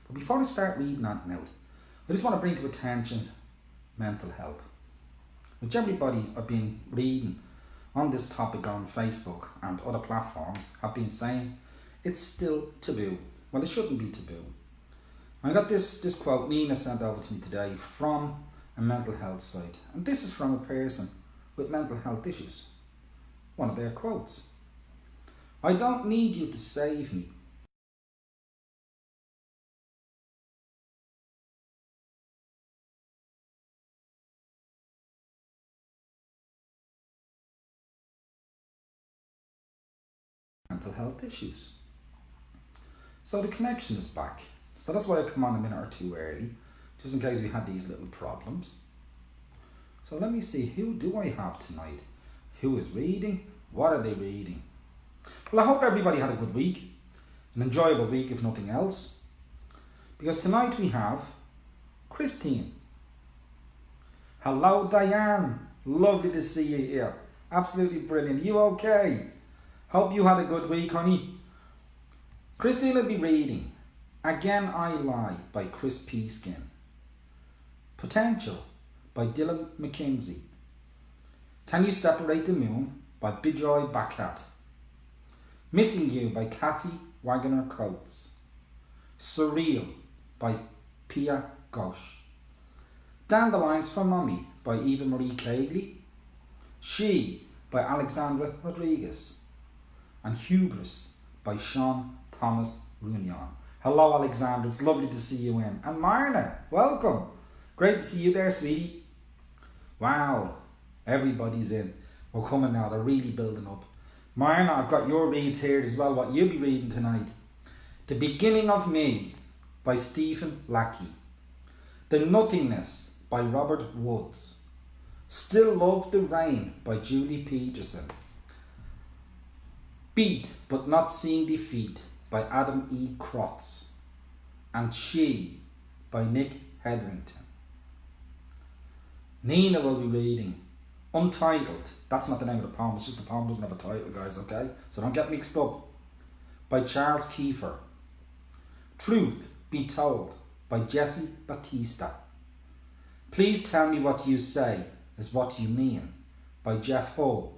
But before I start reading that out, I just want to bring to attention mental health, which everybody I've been reading on this topic on Facebook and other platforms have been saying it's still taboo. Well, it shouldn't be taboo. I got this quote Nina sent over to me today from a mental health site, and this is from a person with mental health issues. One of their quotes: "I don't need you to save me. Mental health issues." So the connection is back. So that's why I come on a minute or two early, just in case we had these little problems. So let me see, who do I have tonight? Who is reading? What are they reading? Well, I hope everybody had a good week, an enjoyable week if nothing else, because tonight we have Christine. Hello, Diane. Lovely to see you here. Absolutely brilliant. You okay? Hope you had a good week, honey. Christine will be reading Again I Lie by Chris P. Skin, Potential by Dylan McKenzie, Can You Separate the Moon by Bijoy Bhagat, Missing You by Kathy Wagner Coates, Surreal by Pia Ghosh, Dandelions for Mummy by Eva Marie Cagley, She by Alexandra Rodriguez, and Hubris by Sean Thomas Runyon. Hello, Alexandra. It's lovely to see you in. And Marna, welcome. Great to see you there, sweetie. Wow, everybody's in. We're coming now. They're really building up. Marna, I've got your reads here as well, what you'll be reading tonight. The Beginning of Me by Stephen Lackey. The Nothingness by Robert Woods. Still Love the Rain by Julie Peterson. Beat But Not Seeing Defeat by Adam E. Krotz, and She by Nick Hetherington. Nina will be reading Untitled. That's not the name of the poem, it's just the poem doesn't have a title, guys, okay? So don't get mixed up. By Charles Kiefer. Truth Be Told by Jesse Batista. Please Tell Me What You Say Is What You Mean by Jeff Hull.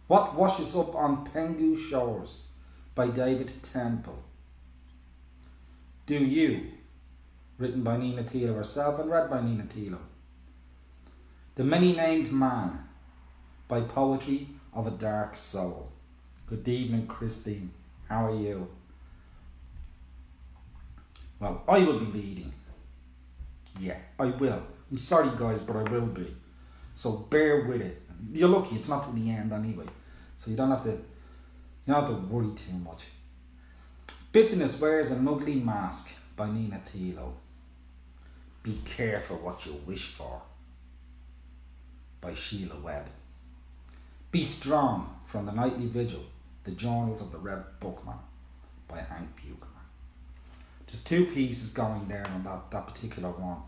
What Washes Up on Pengu Shores by David Temple. Do You, written by Nina Thilo herself and read by Nina Thilo. The Many Named Man by Poetry of a Dark Soul. Good evening, Christine. How are you? Well, I will be reading. Yeah, I will. I'm sorry, guys, but I will be. So bear with it. You're lucky, it's not till the end anyway. So you don't have to worry too much. Bitterness Wears an Ugly Mask by Nina Thilo. Be Careful What You Wish For by Sheila Webb. Be Strong from the Nightly Vigil, The Journals of the Rev Bookman by Hank Buchanan. There's two pieces going there on that particular one.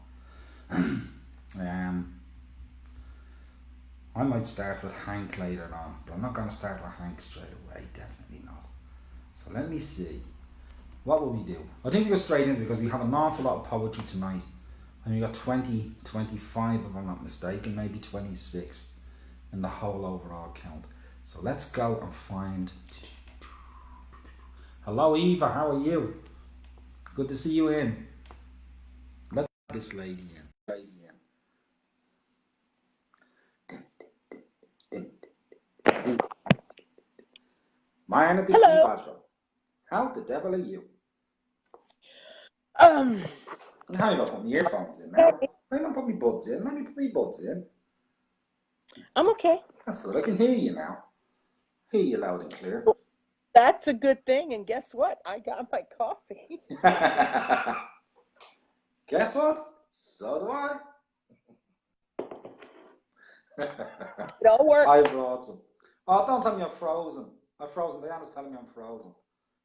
I might start with Hank later on, but I'm not going to start with Hank straight away, definitely not. So let me see. What will we do? I think we go straight in because we have an awful lot of poetry tonight. And we got 20, 25 if I'm not mistaken, maybe 26 in the whole overall count. So let's go and find... Hello Eva, how are you? Good to see you in. Let's get this lady in. Mariana Hello. How the devil are you? Um, And how you not put my earphones in now? Why not put my buds in? Let me put my buds in. I'm okay. That's good. I can hear you now. Hear you loud and clear. Well, that's a good thing. And guess what? I got my coffee. Guess what? So do I. It all works. I brought some. Oh, don't tell me I'm frozen. I'm frozen. Diana's telling me I'm frozen.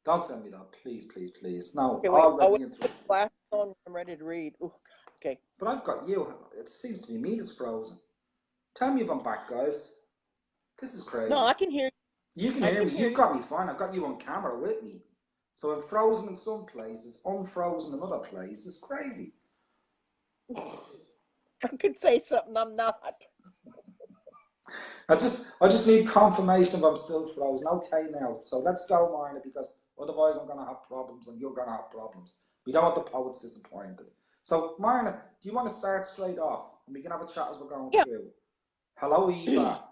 Don't tell me that. Please, please, please. No, Okay, wait. already I'll wait into for the last song. I'm ready to read. Ooh, okay. But I've got you. It seems to be me that's frozen. Tell me if I'm back, guys. This is crazy. No, I can hear you. You can hear me. You've got me fine. I've got you on camera with me. So I'm frozen in some places, unfrozen in other places. Crazy. I could say something I'm not. I just need confirmation if I'm still frozen. Okay now. So let's go, Marna, because otherwise I'm gonna have problems and you're gonna have problems. We don't want the poets disappointed. So Marna, do you want to start straight off? And we can have a chat as we're going Yeah. through. Hello, Eva.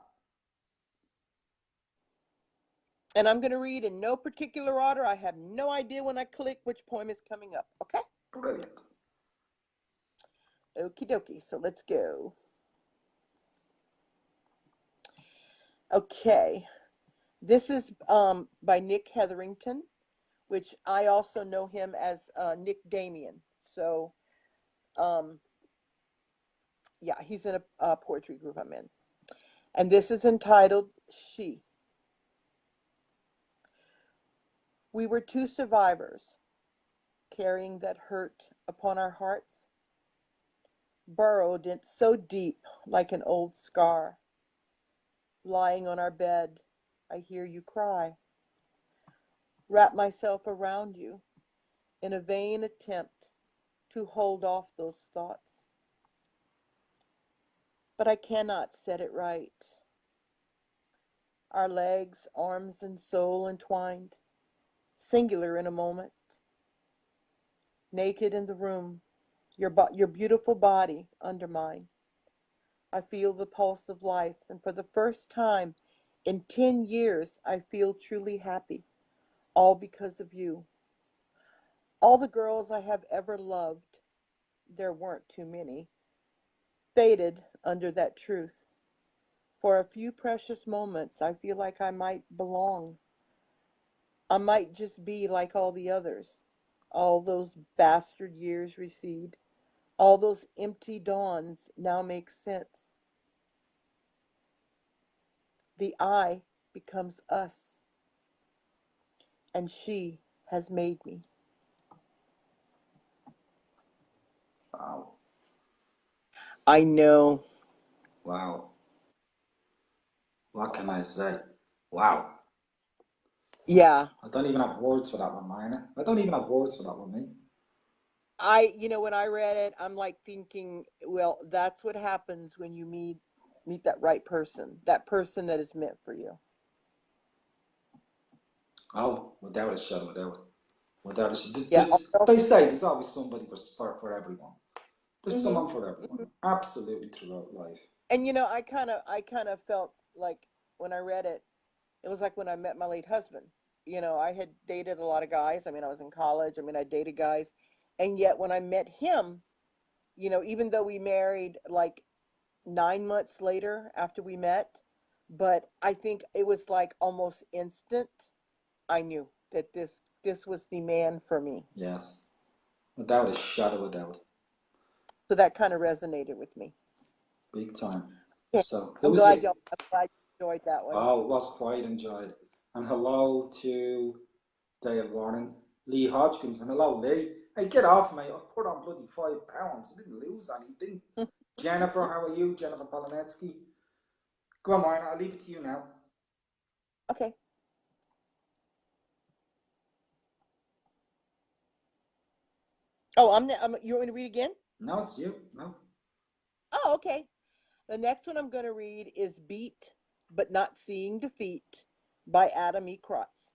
And I'm going to read in no particular order. I have no idea when I click which poem is coming up. Okay? Brilliant. Okie dokie. So let's go. Okay. This is by Nick Hetherington, which I also know him as Nick Damien. So, yeah, he's in a poetry group I'm in. And this is entitled She. We were two survivors, carrying that hurt upon our hearts, burrowed in so deep like an old scar. Lying on our bed, I hear you cry. Wrap myself around you in a vain attempt to hold off those thoughts. But I cannot set it right. Our legs, arms, and soul entwined, singular in a moment. Naked in the room, your beautiful body under mine. I feel the pulse of life, and for the first time in 10 years, I feel truly happy, all because of you. All the girls I have ever loved, there weren't too many, faded under that truth. For a few precious moments, I feel like I might belong. I might just be like all the others. All those bastard years recede. All those empty dawns now make sense. The I becomes us, and she has made me. Wow. I know. Wow. What can I say? Wow. Yeah. I don't even have words for that one, Marna. I don't even have words for that one, mate. When I read it, I'm like thinking, well, that's what happens when you meet that right person, that person that is meant for you. Oh, without a shadow of a doubt. Without a shadow. Yeah. They say there's always somebody for everyone. There's Mm-hmm. someone for everyone. Absolutely throughout life. And I kind of felt like when I read it, it was like when I met my late husband. I had dated a lot of guys. I mean, I was in college. I mean, I dated guys, and yet when I met him, even though we married like 9 months later after we met, but I think it was like almost instant. I knew that this was the man for me. Yes. Without a shadow of a doubt. So that kind of resonated with me. Big time. Okay. So I'm who's glad it? y'all I'm glad you enjoyed that one. Oh, it was quite enjoyed. And hello to Dale Warren, Lee Hodgkins, and hello Lee. Hey, get off, mate. I've put on bloody 5 pounds. I didn't lose anything. Jennifer, how are you? Jennifer Polonetsky. Go on, Marna, I'll leave it to you now. Okay. Oh, you want me to read again? No, it's you. No. Oh, okay. The next one I'm going to read is Beat But Not Seeing Defeat by Adam E. Krotz.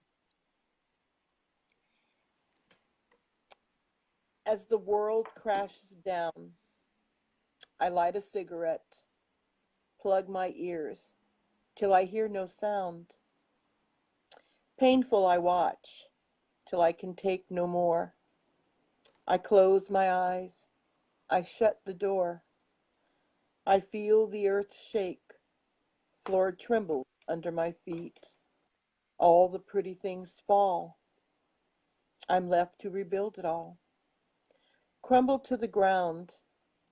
As the world crashes down, I light a cigarette, plug my ears till I hear no sound. Painful I watch till I can take no more. I close my eyes, I shut the door. I feel the earth shake, floor trembles under my feet. All the pretty things fall. I'm left to rebuild it all. Crumble to the ground,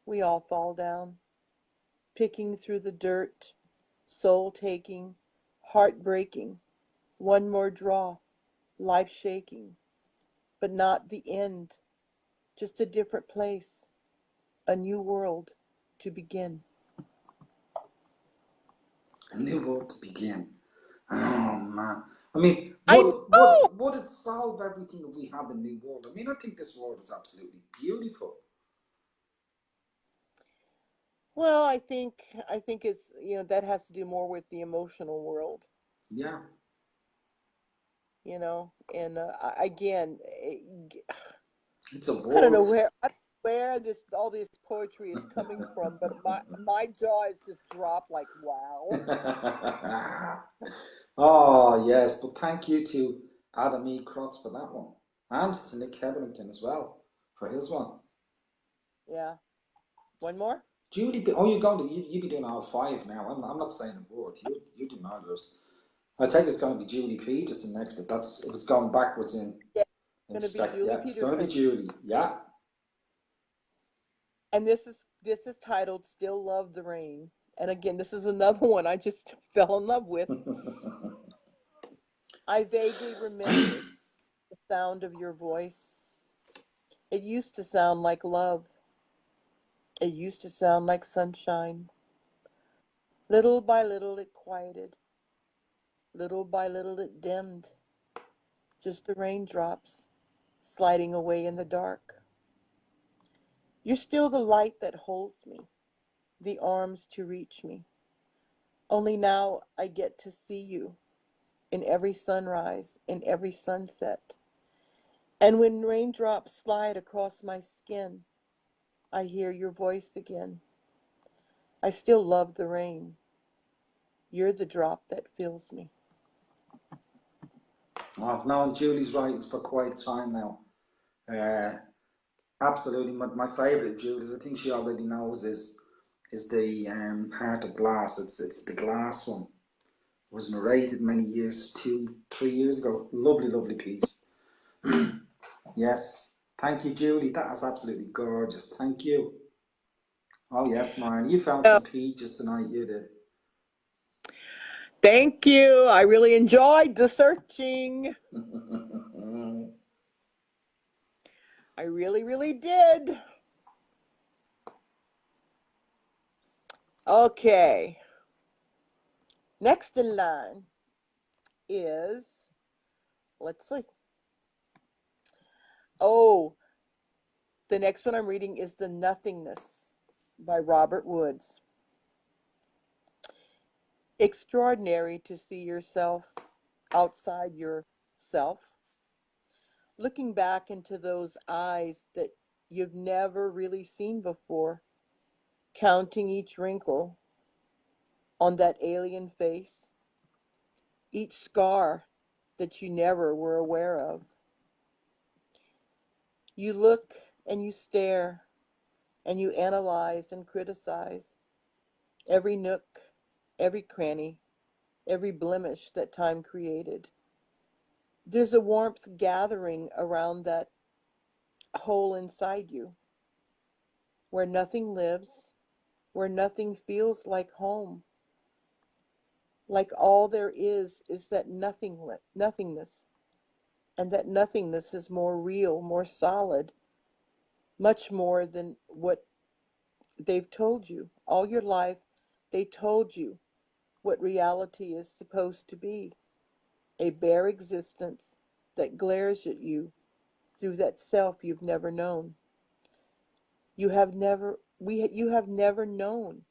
we all fall down, picking through the dirt, soul taking, heart breaking. One more draw, life shaking, but not the end, just a different place, a new world to begin. A new world to begin. Oh, man. I mean, I know. would it solve everything if we had the new world? I mean, I think this world is absolutely beautiful. Well, I think it's, that has to do more with the emotional world, Yeah, and again, it's a I don't know world. where this all this poetry is coming from, but my jaw is just dropped like, wow. Oh, yes, but thank you to Adam E. Crotts for that one. And to Nick Hetherington as well for his one. Yeah. One more? Oh, you're going to, you be doing all five now. I'm not saying a word. You do all yours. I think it's going to be Julie Peterson next if it's going backwards Yeah, in it's gonna be spec. Julie Yeah, it's going to be Peterson. Julie. Yeah. And this is titled Still Love the Rain. And again, this is another one I just fell in love with. I vaguely remember the sound of your voice. It used to sound like love. It used to sound like sunshine. Little by little it quieted. Little by little it dimmed. Just the raindrops sliding away in the dark. You're still the light that holds me, the arms to reach me. Only now I get to see you in every sunrise, in every sunset. And when raindrops slide across my skin, I hear your voice again. I still love the rain. You're the drop that fills me. I've known Julie's writings for quite a time now. Uh, Absolutely, my favourite of Julie's, I think she already knows, is the Heart of Glass. It's the glass one. It was narrated many years, 3 years ago. Lovely, lovely piece. Yes. Thank you, Julie. That is absolutely gorgeous. Thank you. Oh yes, Marion. You found Oh, some peaches tonight, you did. thank you. I really enjoyed the searching. I really, really did. Okay. Next in line is, let's see. Oh, the next one I'm reading is The Nothingness by Robert Woods. Extraordinary to see yourself outside yourself, looking back into those eyes that you've never really seen before, counting each wrinkle on that alien face, each scar that you never were aware of. You look and you stare and you analyze and criticize every nook, every cranny, every blemish that time created. There's a warmth gathering around that hole inside you, where nothing lives, where nothing feels like home, like all there is that nothingness, and that nothingness is more real, more solid, much more than what they've told you all your life. They told you what reality is supposed to be, a bare existence that glares at you through that self you've never known. You have never known.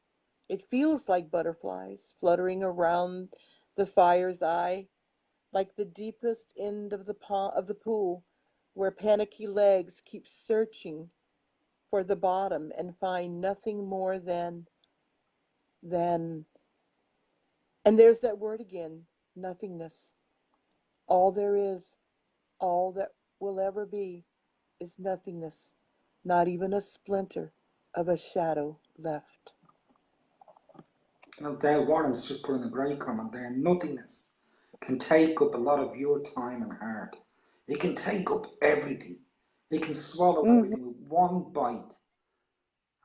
It feels like butterflies fluttering around the fire's eye, like the deepest end of the pool, where panicky legs keep searching for the bottom and find nothing more than and there's that word again, nothingness. All there is, all that will ever be, is nothingness, not even a splinter of a shadow left. Dale Warren's just put in a great comment there. Nothingness can take up a lot of your time and heart. It can take up everything. It can swallow Mm-hmm. everything with one bite.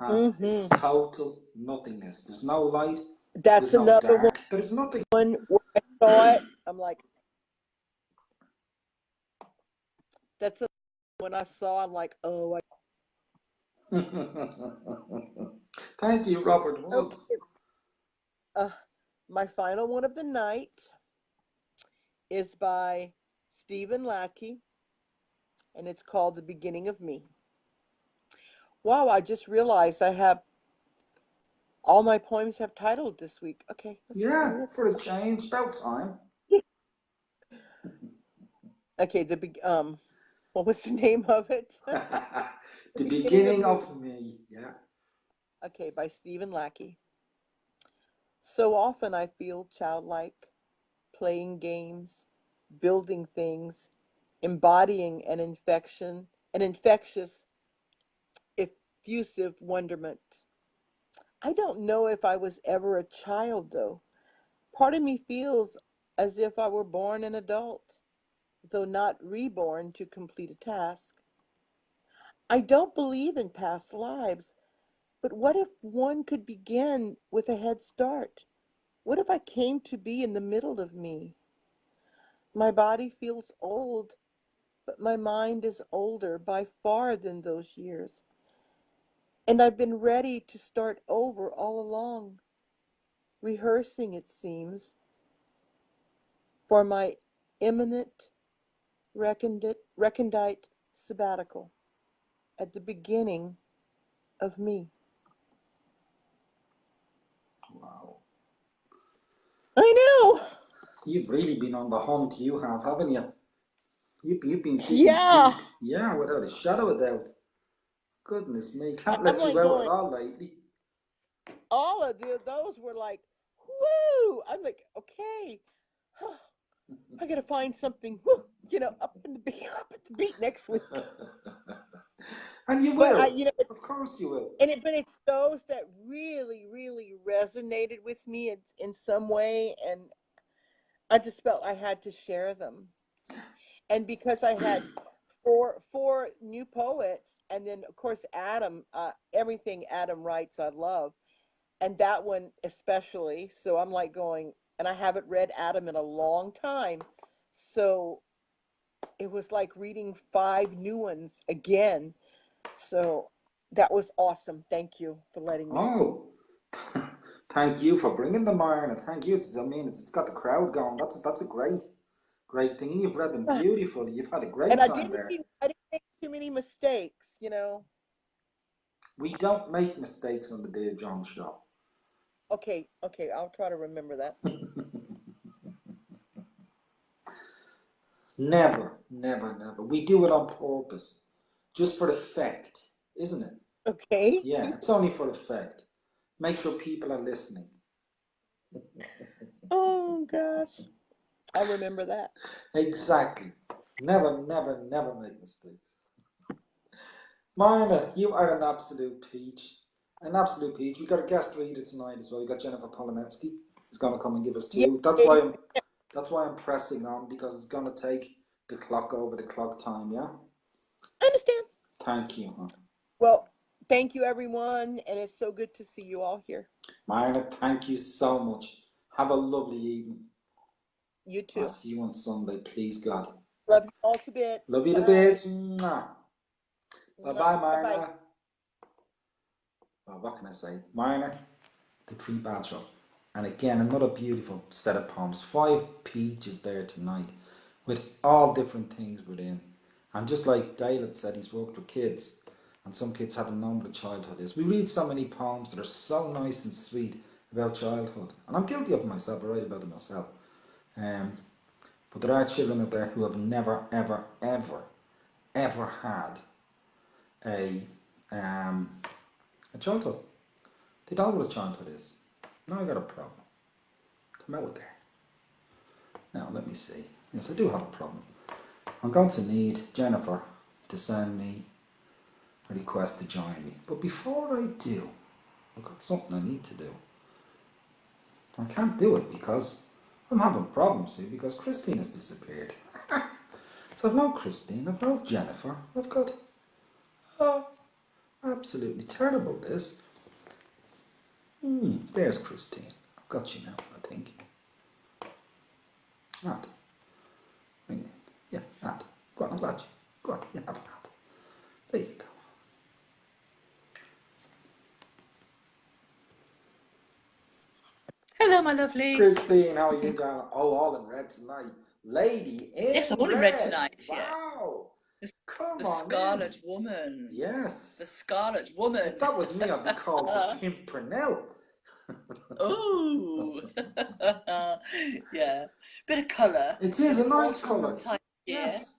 And it's Mm-hmm. total nothingness. There's no light. That's There's no another dark. There's nothing. one where I saw it. I'm like, that's a when I saw. I'm like, oh, Thank you, Robert Woods. okay. Uh, my final one of the night is by Stephen Lackey, and it's called The Beginning of Me. Wow, I just realized I have all my poems have titled this week. Okay, let's see. Yeah, for a change, about time. Okay, what was the name of it? The The Beginning of beginning Me. of me. Yeah. Okay, by Stephen Lackey. So often I feel childlike, playing games, building things, embodying an infectious, effusive wonderment. I don't know if I was ever a child, though. Part of me feels as if I were born an adult, though not reborn to complete a task. I don't believe in past lives, but what if one could begin with a head start? What if I came to be in the middle of me? My body feels old, but my mind is older by far than those years. And I've been ready to start over all along, rehearsing, it seems, for my imminent recondite sabbatical at the beginning of me. Wow. I know. You've really been on the hunt, you have, haven't you? You've been digging Yeah. deep. Yeah, without a shadow of doubt. Goodness me, can't I'm let you like out at going, all lately. all of those were like, whoo. I'm like, okay, I gotta find something, up at the beat next week. And you But will. it's Of course you will. but it's those that really, really resonated with me in some way, and I just felt I had to share them. And because I had four new poets, and then of course Adam, everything Adam writes, I love, and that one especially. So I'm like going, and I haven't read Adam in a long time, so it was like reading five new ones again. So that was awesome. Thank you for letting me. Oh, thank you for bringing them, Iron. Thank you. It's got the crowd going. That's a great thing. And you've read them beautifully. You've had a And great time there. I didn't make too many mistakes. We don't make mistakes on the Dear John show. Okay, okay, I'll try to remember that. Never, never, never. We do it on purpose, just for effect, isn't it? Okay. Yeah, it's only for effect. Make sure people are listening. Oh gosh, I'll remember that. Exactly. Never, never, never make mistakes. Marna, you are an absolute peach. An absolute peach. We got a guest reader tonight as well. We got Jennifer Polonetsky who's gonna come and give us two. Yay. That's why I'm pressing on, because it's gonna take the clock over the clock time, yeah? I understand. Thank you, huh? Well, thank you everyone, and it's so good to see you all here. Marna, thank you so much. Have a lovely evening. You I'll too. see you on Sunday, please God. Love you all to bits. Love you to Bye. bits. Bye Bye. bye, Bye. Marna. Well, what can I say? Marna, the pre-bachelor. And again, another beautiful set of poems. 5 pages there tonight with all different things within. And just like Dale said, he's worked with kids, and some kids haven't known what a childhood is. We read so many poems that are so nice and sweet about childhood. And I'm guilty of it myself, I write about it myself. Um, but there are children out there who have never, ever, ever, ever had a, um, a childhood. They don't know what a childhood is. Now I got a problem. Come out there. Now let me see. Yes, I do have a problem. I'm going to need Jennifer to send me a request to join me. But before I do, I've got something I need to do. I can't do it because I'm having problems here because Christine has disappeared. So I've no Christine, I've no Jennifer, I've got absolutely terrible this. There's Christine. I've got you now, I think. Add. Ring it. Yeah, add. Go on, I'll add you. Go on, yeah, have an add. There you go. Hello, my lovely. Christine, how are you, darling? Oh, all in red tonight. Lady Yes, I'm in all in red red. tonight, yeah. Wow. The, Come the on in. Scarlet Woman. Yes. The Scarlet If Woman. that was me, I'd be called the Pimpernel. Oh, yeah. Bit of colour It for is a this nice autumnal colour. time of year. Yes.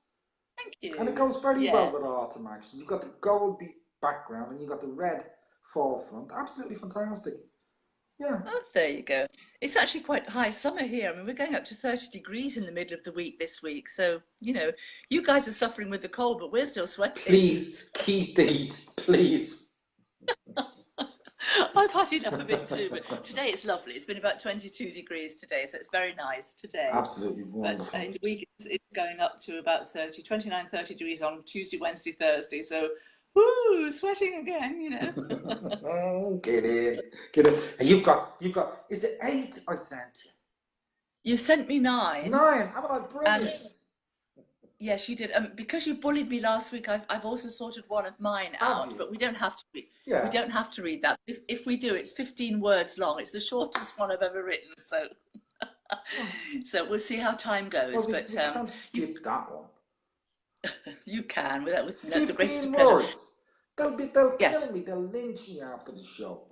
Thank And it you. goes very well Yeah. with autumn, actually. You've got the goldy background and you've got the red forefront. Absolutely fantastic. Yeah. Oh, there you go. It's actually quite high summer here. I mean, we're going up to 30 degrees in the middle of the week this week. So, you guys are suffering with the cold, but we're still sweating. Please keep the heat, please. I've had enough of it too, but today it's lovely. It's been about 22 degrees today, so it's very nice today. Absolutely But wonderful. in the week, it's going up to about 30, 29, 30 degrees on Tuesday, Wednesday, Thursday. So, whoo, sweating again. Oh, get in, get in. And you've got. Is it 8 I sent you? You sent me 9. 9. Haven't I? And Brilliant. yes, you did. Because you bullied me last week, I've also sorted one of mine Have out, you? but we don't have to read. We Yeah. don't have to read that. If we do, it's 15 words long. It's the shortest one I've ever written. So, so we'll see how time goes. Well, we But can't skip that one. you can with the greatest 15 of pleasure. words. They'll Yes. kill me. They'll lynch me after the show.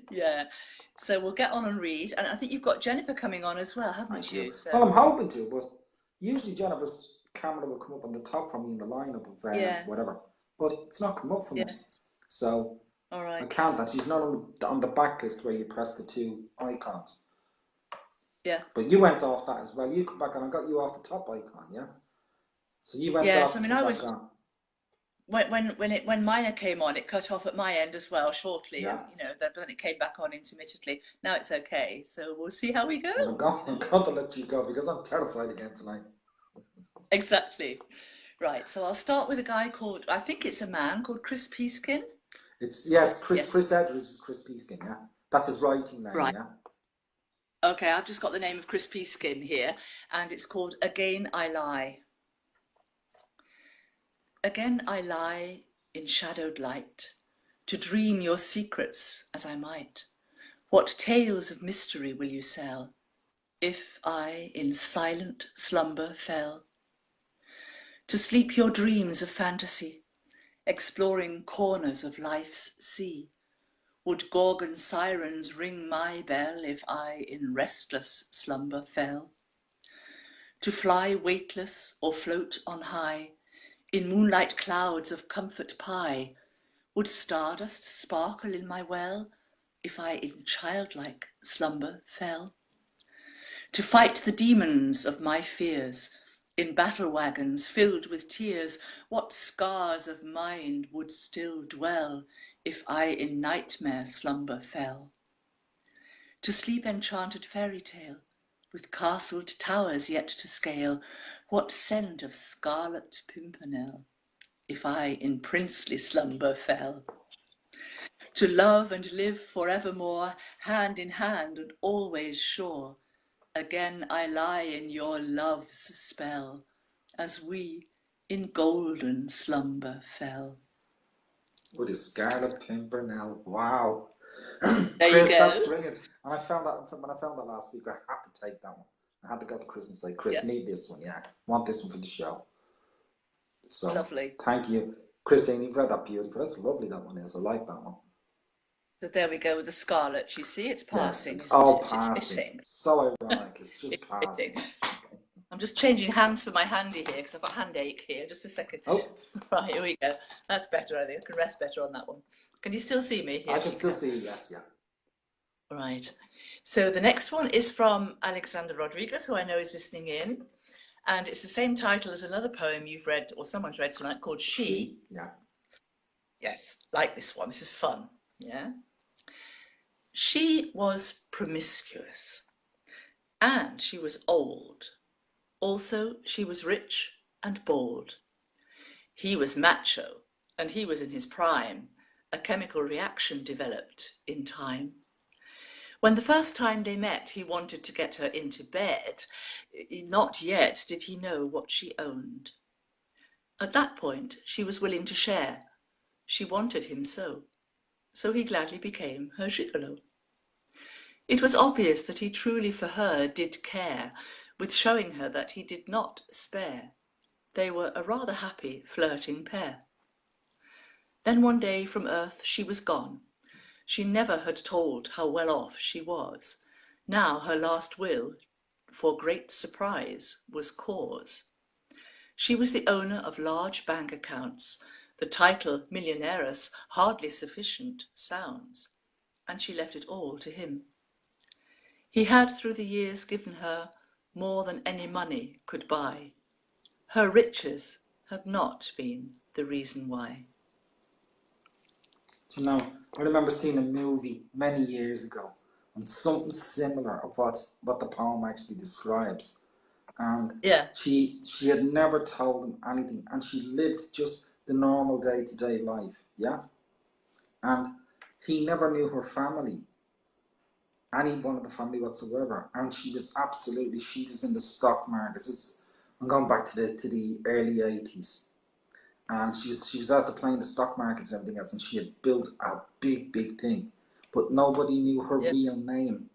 Yeah. So we'll get on and read. And I think you've got Jennifer coming on as well, haven't you? So Well, I'm hoping to, but usually Jennifer's camera will come up on the top for me in the lineup of yeah, whatever. But it's not come up for me. yeah. So All I right. can't. That she's not on the backlist where you press the 2 icons. Yeah. But you went off that as well. You come back and I got you off the top icon, yeah? So you went Yes. off I mean, and I come was back on. when Minor came on, it cut off at my end as well shortly. Yeah. But then it came back on intermittently. Now it's okay. So we'll see how we go. Well, I'm going to let you go because I'm terrified again tonight. Exactly. Right. So I'll start with a guy called, I think it's a man called Chris Peaskin. It's Chris. Yes. Chris Edwards is Chris Peaskin, yeah. That's his writing name, Right. yeah. Okay, I've just got the name of Chris Peaskin here, and it's called Again I Lie. Again I lie in shadowed light, to dream your secrets as I might. What tales of mystery will you sell, if I in silent slumber fell? To sleep your dreams of fantasy, exploring corners of life's sea. Would Gorgon sirens ring my bell, if I in restless slumber fell? To fly weightless or float on high, in moonlight clouds of comfort pie, would stardust sparkle in my well, if I in childlike slumber fell? To fight the demons of my fears, in battle wagons filled with tears, what scars of mind would still dwell, if I in nightmare slumber fell? To sleep enchanted fairy tale, with castled towers yet to scale, what scent of scarlet pimpernel, if I in princely slumber fell? To love and live forevermore, hand in hand and always sure, again I lie in your love's spell, as we in golden slumber fell. With his Scarlet Pimpernel. Wow. There Chris, you go. that's brilliant. And I found that when I found that last week, I had to take that one. I had to go to Chris and say, Chris, Yeah. need this one, yeah. Want this one for the show. So Lovely. thank you. Christine, you've read that beautiful. That's lovely, that one is. I like that one. So there we go with the scarlet. You see, it's passing. Yes, it's isn't all it? passing. So ironic. It's just It's passing. fitting. I'm just changing hands for my handy here because I've got a hand ache here. Just a second. Oh, Right, here we go. That's better, I think. I can rest better on that one. Can you still see me? I can still see you, yes, yeah. Right. So the next one is from Alexander Rodriguez, who I know is listening in. And it's the same title as another poem you've read, or someone's read tonight, called She. Yeah. Yes, like this one. This is fun. Yeah. She was promiscuous. And she was old. Also, she was rich and bald. He was macho, and he was in his prime. A chemical reaction developed in time. When the first time they met, he wanted to get her into bed. Not yet did he know what she owned. At that point, she was willing to share. She wanted him so. So he gladly became her gigolo. It was obvious that he truly for her did care, with showing her that he did not spare. They were a rather happy, flirting pair. Then one day from earth she was gone. She never had told how well off she was. Now her last will, for great surprise, was cause. She was the owner of large bank accounts. The title millionairess hardly sufficient sounds, and she left it all to him. He had through the years given her more than any money could buy. Her riches had not been the reason why. Do you know, I remember seeing a movie many years ago on something similar of what the poem actually describes. And Yeah, she had never told him anything, and she lived just the normal day-to-day life, yeah? And he never knew her family, any one of the family whatsoever. And she was in the stock market. I'm going back to the early 80s. And she was out to playing the stock markets and everything else, and she had built a big thing. But nobody knew her yeah. real name,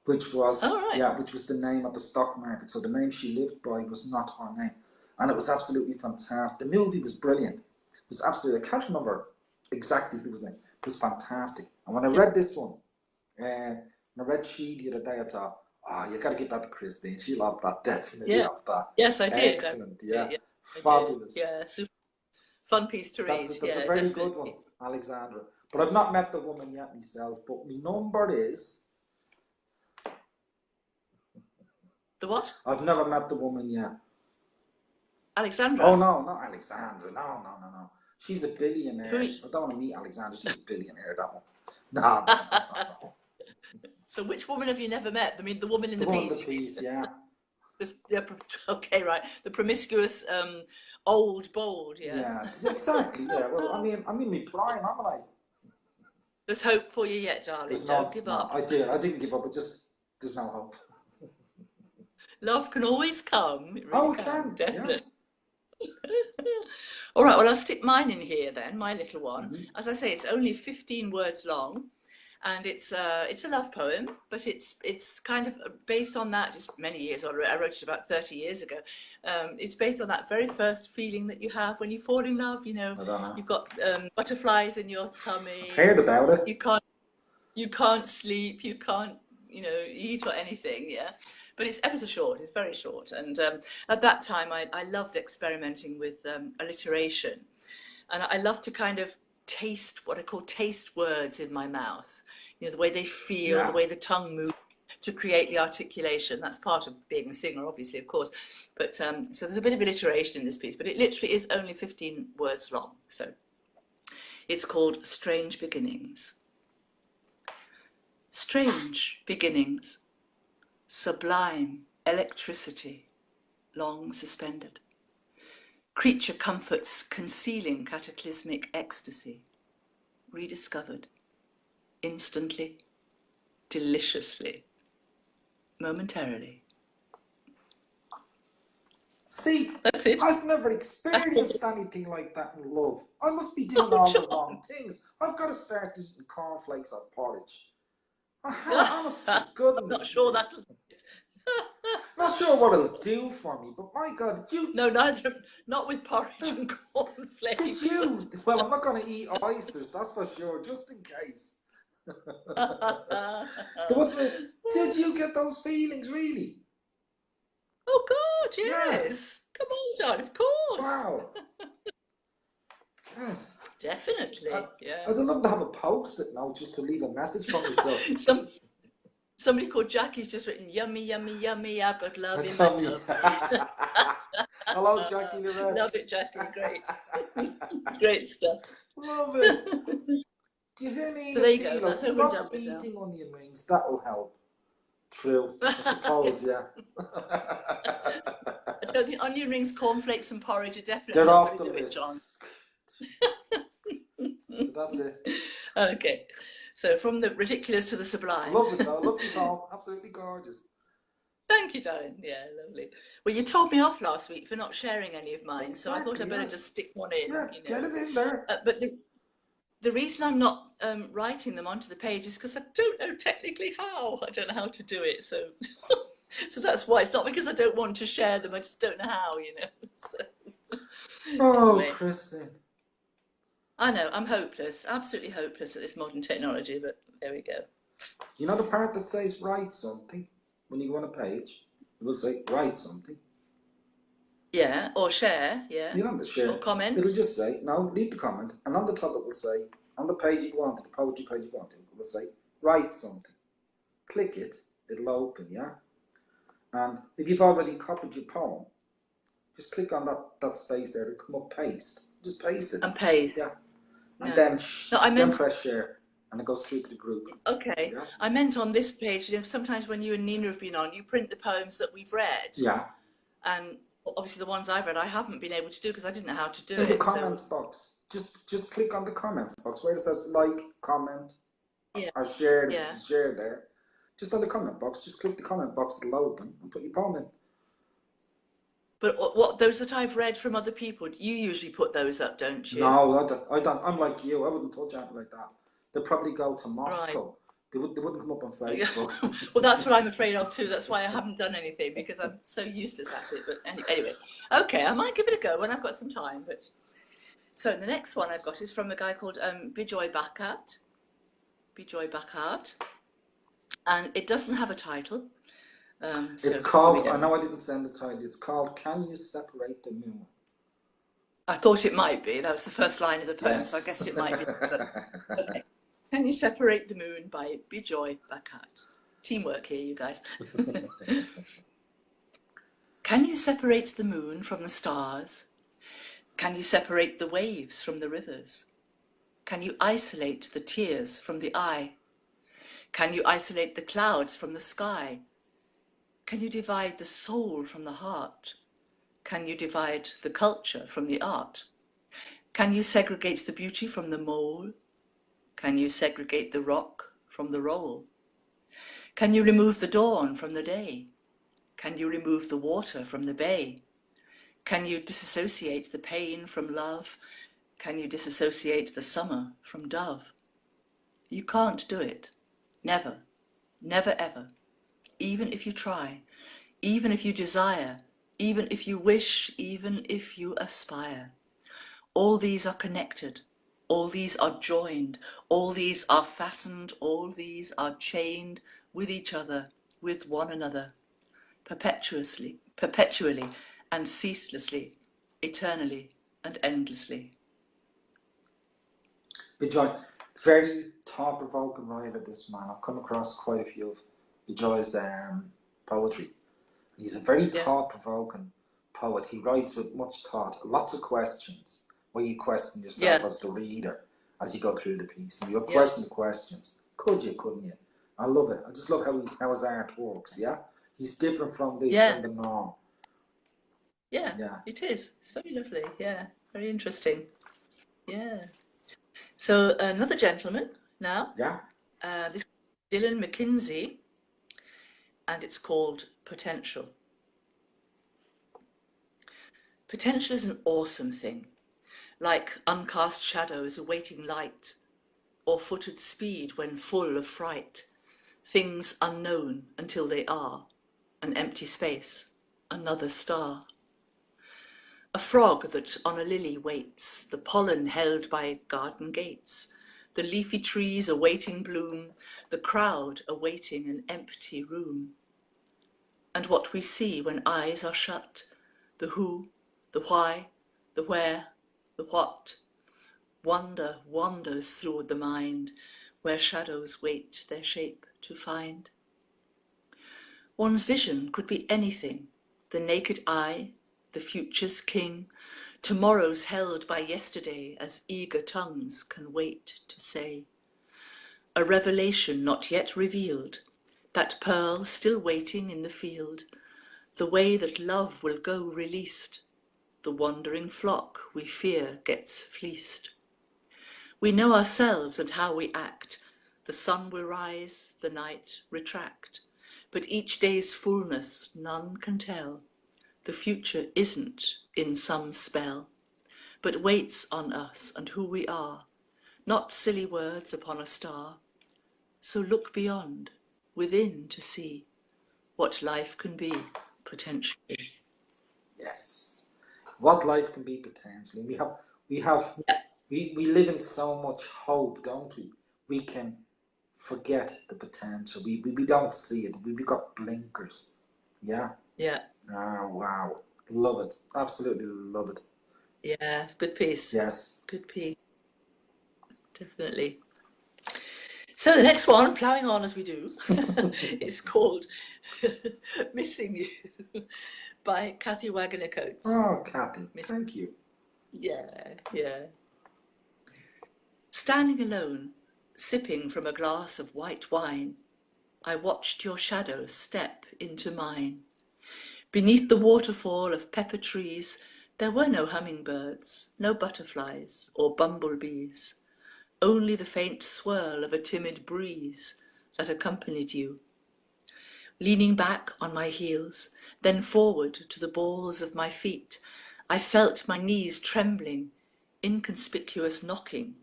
which All was right. which was the name of the stock market. So the name she lived by was not her name. And it was absolutely fantastic. The movie was brilliant. It was absolutely, I can't remember exactly who was in it. It was fantastic. And when I read this one, when I read She the other day, I thought, oh, you got to give that to Christine. She loved that, definitely Yeah. loved that. Yes, I did. Excellent, Yeah, yeah. I did. Fabulous. Yeah, super fun piece to read. That's a Yeah, very definitely. good one, Alexandra. But I've not met the woman yet myself. But my number is. The what? I've never met the woman yet. Alexandra. Oh no, not Alexandra. No. She's a billionaire. Who? I don't want to meet Alexandra. She's a billionaire. That one. No. So which woman have you never met? I mean, the woman in The the woman in piece. the piece, yeah. Okay, right. The promiscuous, old, bold. Yeah. Yeah, exactly. Yeah. Well, I mean, I'm in my prime, haven't I? There's hope for you yet, darling. There's Don't give up. I didn't give up. It just there's no hope. Love can always come. It really Oh, it can. can. Definitely. Yes. All right. Well, I'll stick mine in here then. My little one. Mm-hmm. As I say, it's only 15 words long. And it's a love poem, but it's kind of based on that. It's many years older. I wrote it about 30 years ago. It's based on that very first feeling that you have when you fall in love. You know, I don't know. you've got butterflies in your tummy. I've heard about it. You can't sleep. You can't eat or anything. Yeah, but it's ever so short. It's very short. And at that time, I loved experimenting with alliteration, and I loved to kind of taste what I call taste words in my mouth. You know, the way they feel, the way the tongue moves to create the articulation. That's part of being a singer, obviously, of course. But so there's a bit of alliteration in this piece, but it literally is only 15 words long. So it's called Strange Beginnings. Strange beginnings, sublime electricity, long suspended. Creature comforts concealing cataclysmic ecstasy, rediscovered, instantly, deliciously, momentarily. See, That's it. I've never experienced anything like that in love. I must be doing all the wrong things. I've got to start eating cornflakes or porridge. Honest to goodness. I'm not sure that'll. Not sure what it'll do for me, but my God, No, neither. Not with porridge and cornflakes. Did you? Well, I'm not going to eat oysters, that's for sure, just in case. Did you get those feelings, really? Oh God, yes. Yeah. Come on, John. Of course. Wow. God. Definitely. Yeah. I'd love to have a post-it note just to leave a message for myself. Somebody called Jackie's just written, yummy, yummy, yummy, I've got love in my tummy. Hello, Jackie Lorette. Love it, Jackie, great. Great stuff. Love it. Do you hear Nina? So there you go, that's over and done with now. Eating onion rings, that'll help. True, I suppose, yeah. So the onion rings, cornflakes and porridge are definitely They're not off the going to do list. it, John. So that's it. Okay. So from the ridiculous to the sublime. Love it though, love it all. Absolutely gorgeous. Thank you, darling. Yeah, lovely. Well, you told me off last week for not sharing any of mine, Exactly, so I thought I'd better just stick one in. Yeah, get it in there. But The reason I'm not writing them onto the page is because I don't know technically how. I don't know how to do it, so so that's why. It's not because I don't want to share them. I just don't know how, you know. So, Oh, anyway, Kristen. I know I'm hopeless, absolutely hopeless at this modern technology. But there we go. You know the part that says write something? When you go on a page, it will say write something. Yeah, or share. Yeah, You don't have to share. or comment. It'll just say, no, leave the comment. And on the top it will say, on the page you want, the poetry page you want, it will say, write something. Click it, it'll open, yeah? And if you've already copied your poem, just click on that space there, it'll come up paste. Just paste it. And paste. Yeah. And Yeah. then, No, I then meant. press share. And it goes through to the group. Okay, Yeah. I meant on this page. You know, sometimes when you and Nina have been on, you print the poems that we've read. Yeah. And obviously the ones I've read, I haven't been able to do because I didn't know how to do In the it. comments box. Just click on the comments box where it says like, comment, Yeah, or share, yeah. share there. Just on the comment box, just click the comment box, it'll open and put your poem in. But what those that I've read from other people, you usually put those up, don't you? No, I don't. I'm like you. I wouldn't touch anything like that. They'd probably go to Right. Moscow. They wouldn't come up on Facebook. Well, that's what I'm afraid of too. That's why I haven't done anything because I'm so useless at it. But anyway, okay, I might give it a go when I've got some time. But so the next one I've got is from a guy called Bijoy Bakat. Bijoy Bakat, and it doesn't have a title. So It's called, I know I didn't send the title, it's called Can You Separate the Moon? I thought it might be. That was the first line of the poem, Yes. so I guessed it might be. Okay. Can You Separate the Moon by Bijoy Bakat. Teamwork here, you guys. Can you separate the moon from the stars? Can you separate the waves from the rivers? Can you isolate the tears from the eye? Can you isolate the clouds from the sky? Can you divide the soul from the heart? Can you divide the culture from the art? Can you segregate the beauty from the mole? Can you segregate the rock from the roll? Can you remove the dawn from the day? Can you remove the water from the bay? Can you disassociate the pain from love? Can you disassociate the summer from dove? You can't do it. Never. Never ever. Even if you try, even if you desire, even if you wish, even if you aspire. All these are connected. All these are joined. All these are fastened. All these are chained with each other, with one another, perpetually, and ceaselessly, eternally and endlessly. Bijoy, very thought-provoking writer, this man. I've come across quite a few of Bijoy's poetry. He's a very thought-provoking poet. He writes with much thought, lots of questions, where you question yourself as the reader as you go through the piece. And you'll question the questions. Could you, couldn't you? I love it. I just love how his art works, yeah? He's different from the norm. Yeah, it is. It's very lovely. Yeah, very interesting. Yeah. So another gentleman now. Yeah. This is Dylan McKinsey, and it's called Potential. Potential is an awesome thing, like uncast shadows awaiting light, or footed speed when full of fright, things unknown until they are, an empty space, another star. A frog that on a lily waits, the pollen held by garden gates, the leafy trees awaiting bloom, the crowd awaiting an empty room. And what we see when eyes are shut, the who, the why, the where, the what, wonder wanders through the mind, where shadows wait their shape to find. One's vision could be anything, the naked eye, the future's king, tomorrow's held by yesterday as eager tongues can wait to say. A revelation not yet revealed, that pearl still waiting in the field, the way that love will go released, the wandering flock we fear gets fleeced. We know ourselves and how we act, the sun will rise, the night retract, but each day's fullness none can tell. The future isn't in some spell, but waits on us and who we are, not silly words upon a star. So look beyond, within to see what life can be, potentially. Yes. What life can be potentially. We have Yeah, we live in so much hope, don't we? We can forget the potential. We don't see it. We got blinkers. Yeah. yeah, Ah, wow. Love it. Absolutely love it. yeah. Good piece. Yes. Good piece. Definitely. So the next one, ploughing on as we do, is called Missing You by Kathy Wagner Coates. Oh, Kathy, thank you. Yeah, yeah. Standing alone, sipping from a glass of white wine, I watched your shadow step into mine. Beneath the waterfall of pepper trees, there were no hummingbirds, no butterflies or bumblebees, only the faint swirl of a timid breeze that accompanied you. Leaning back on my heels, then forward to the balls of my feet, I felt my knees trembling, inconspicuous knocking,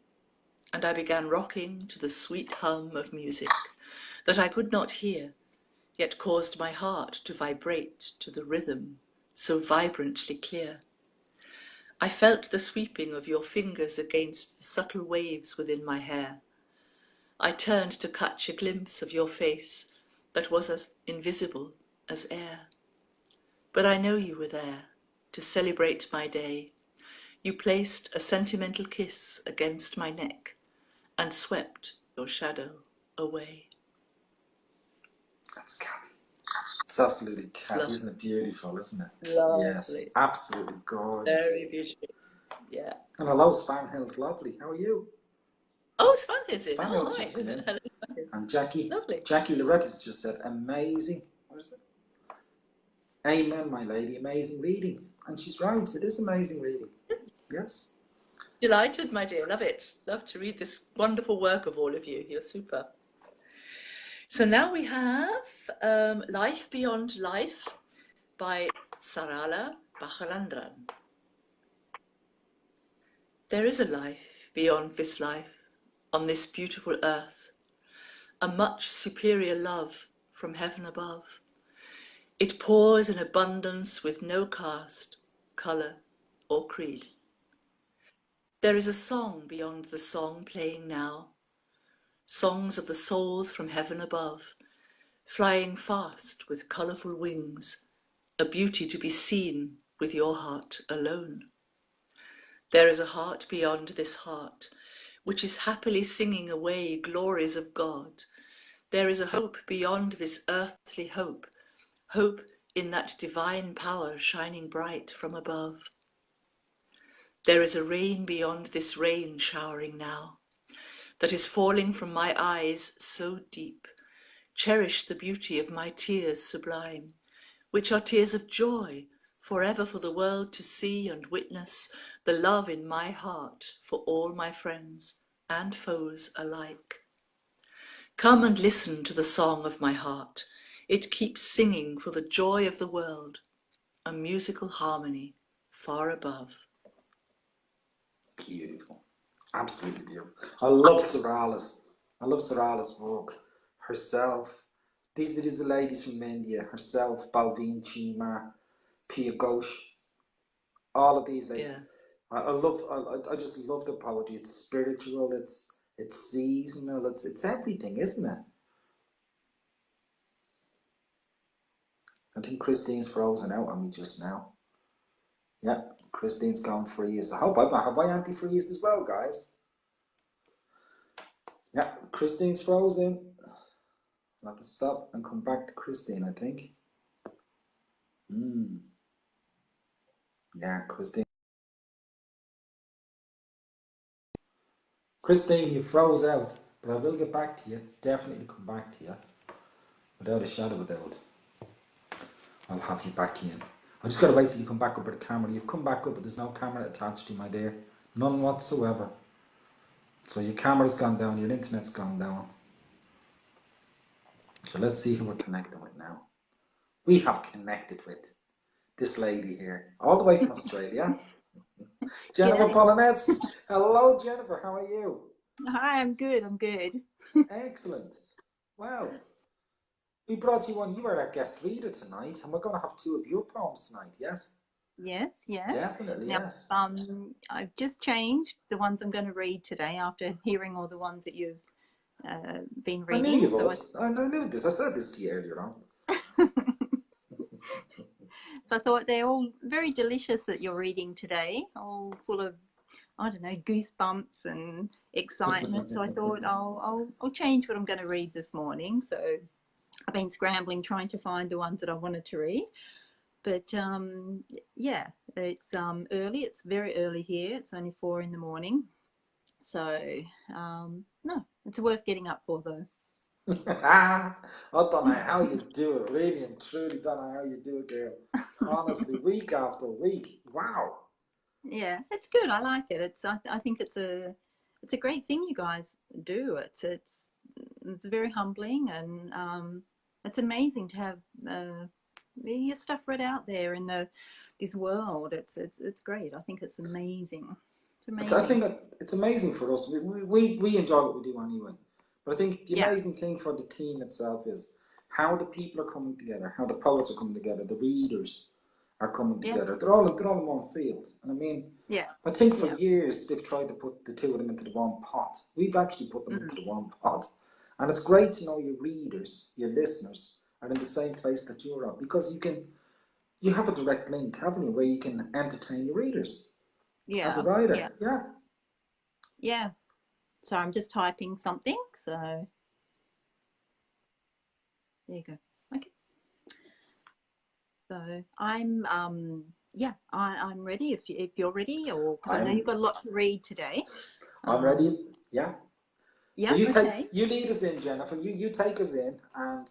and I began rocking to the sweet hum of music that I could not hear, yet caused my heart to vibrate to the rhythm so vibrantly clear. I felt the sweeping of your fingers against the subtle waves within my hair. I turned to catch a glimpse of your face that was as invisible as air. But I know you were there to celebrate my day. You placed a sentimental kiss against my neck and swept your shadow away. That's Kathy. It's absolutely It's Kathy. Isn't it beautiful, isn't it? Yes, lovely. absolutely Very gorgeous. beautiful. Yeah. And hello, Spanhill's lovely. How are you? Oh, Span is in. Oh, Spanhill's hi. just come in. Hello, Span. And Jackie Lovely. Loretta's just said, amazing. What is it? Amen, my lady. Amazing reading. And she's right. It is amazing reading. Yes. Delighted, my dear. Love it. Love to read this wonderful work of all of you. You're super. So now we have Life Beyond Life by Sarala Bachalandran. There is a life beyond this life, on this beautiful earth, a much superior love from heaven above. It pours in abundance with no caste, colour, or creed. There is a song beyond the song playing now, songs of the souls from heaven above, flying fast with colourful wings, a beauty to be seen with your heart alone. There is a heart beyond this heart, which is happily singing away glories of God. There is a hope beyond this earthly hope, hope in that divine power shining bright from above. There is a rain beyond this rain showering now, that is falling from my eyes so deep. Cherish the beauty of my tears sublime, which are tears of joy, forever for the world to see and witness the love in my heart for all my friends and foes alike. Come and listen to the song of my heart. It keeps singing for the joy of the world, a musical harmony far above. Beautiful. Absolutely beautiful. I love Sarala's. I love Sarala's work. Herself. These are the ladies from India. Herself, Balveen Chima, Pia Ghosh. All of these ladies. Yeah. I just love the poetry. It's spiritual. It's seasonal. It's everything, isn't it? I think Christine's frozen out on me just now. Yeah, Christine's gone freeze. I hope have I anti-freezed as well, guys. Yeah, Christine's frozen. I'll have to stop and come back to Christine, I think. Yeah, Christine. Christine, you froze out, but I will get back to you. Definitely come back to you. Without a shadow of a doubt. I'll have you back in. I just got to wait till you come back up with the camera. You've come back up, but there's no camera attached to you, my dear. None whatsoever. So your camera's gone down, your internet's gone down. So let's see who we're connecting with now. We have connected with this lady here, all the way from Australia. Jennifer Yeah. Polonetsky. Hello, Jennifer. How are you? Hi, I'm good. I'm good. Excellent. Well, we brought you on. You are our guest reader tonight, and we're going to have two of your poems tonight. Yes, Yes, yes. definitely. Now, Yes. I've just changed the ones I'm going to read today after hearing all the ones that you've been I knew you reading. would. I knew this. I said this to you earlier on. So I thought they're all very delicious that you're reading today, all full of, I don't know, goosebumps and excitement. So I thought I'll change what I'm going to read this morning. So I've been scrambling trying to find the ones that I wanted to read. But yeah, it's early. It's very early here. It's only 4 in the morning. So no, it's worth getting up for though. I don't know how you do it. Really and truly don't know how you do it, girl. Honestly, week after week. Wow. Yeah, it's good. I like it. I think it's a great thing you guys do. It's very humbling and it's amazing to have your stuff read out there in the this world. It's great. I think it's amazing. It's I amazing. think it's amazing for us. We enjoy what we do anyway. But I think the Yeah. amazing thing for the team itself is how the people are coming together, how the poets are coming together, the readers are coming Yeah. together. They're all in one field. And I mean, Yeah. I think for Yeah. years they've tried to put the two of them into the one pot. We've actually put them Mm. into the one pot. And it's great to know your readers, your listeners, are in the same place that you're at because you have a direct link, haven't you, where you can entertain your readers as a Yeah. Yeah. writer. Yeah. Yeah. So I'm just typing something. So there you go. Okay. So I'm ready if you're ready, or because I know I'm you've got a lot to read today. I'm Um, ready. Yeah. So yeah, okay. you lead us in, Jennifer. You take us in and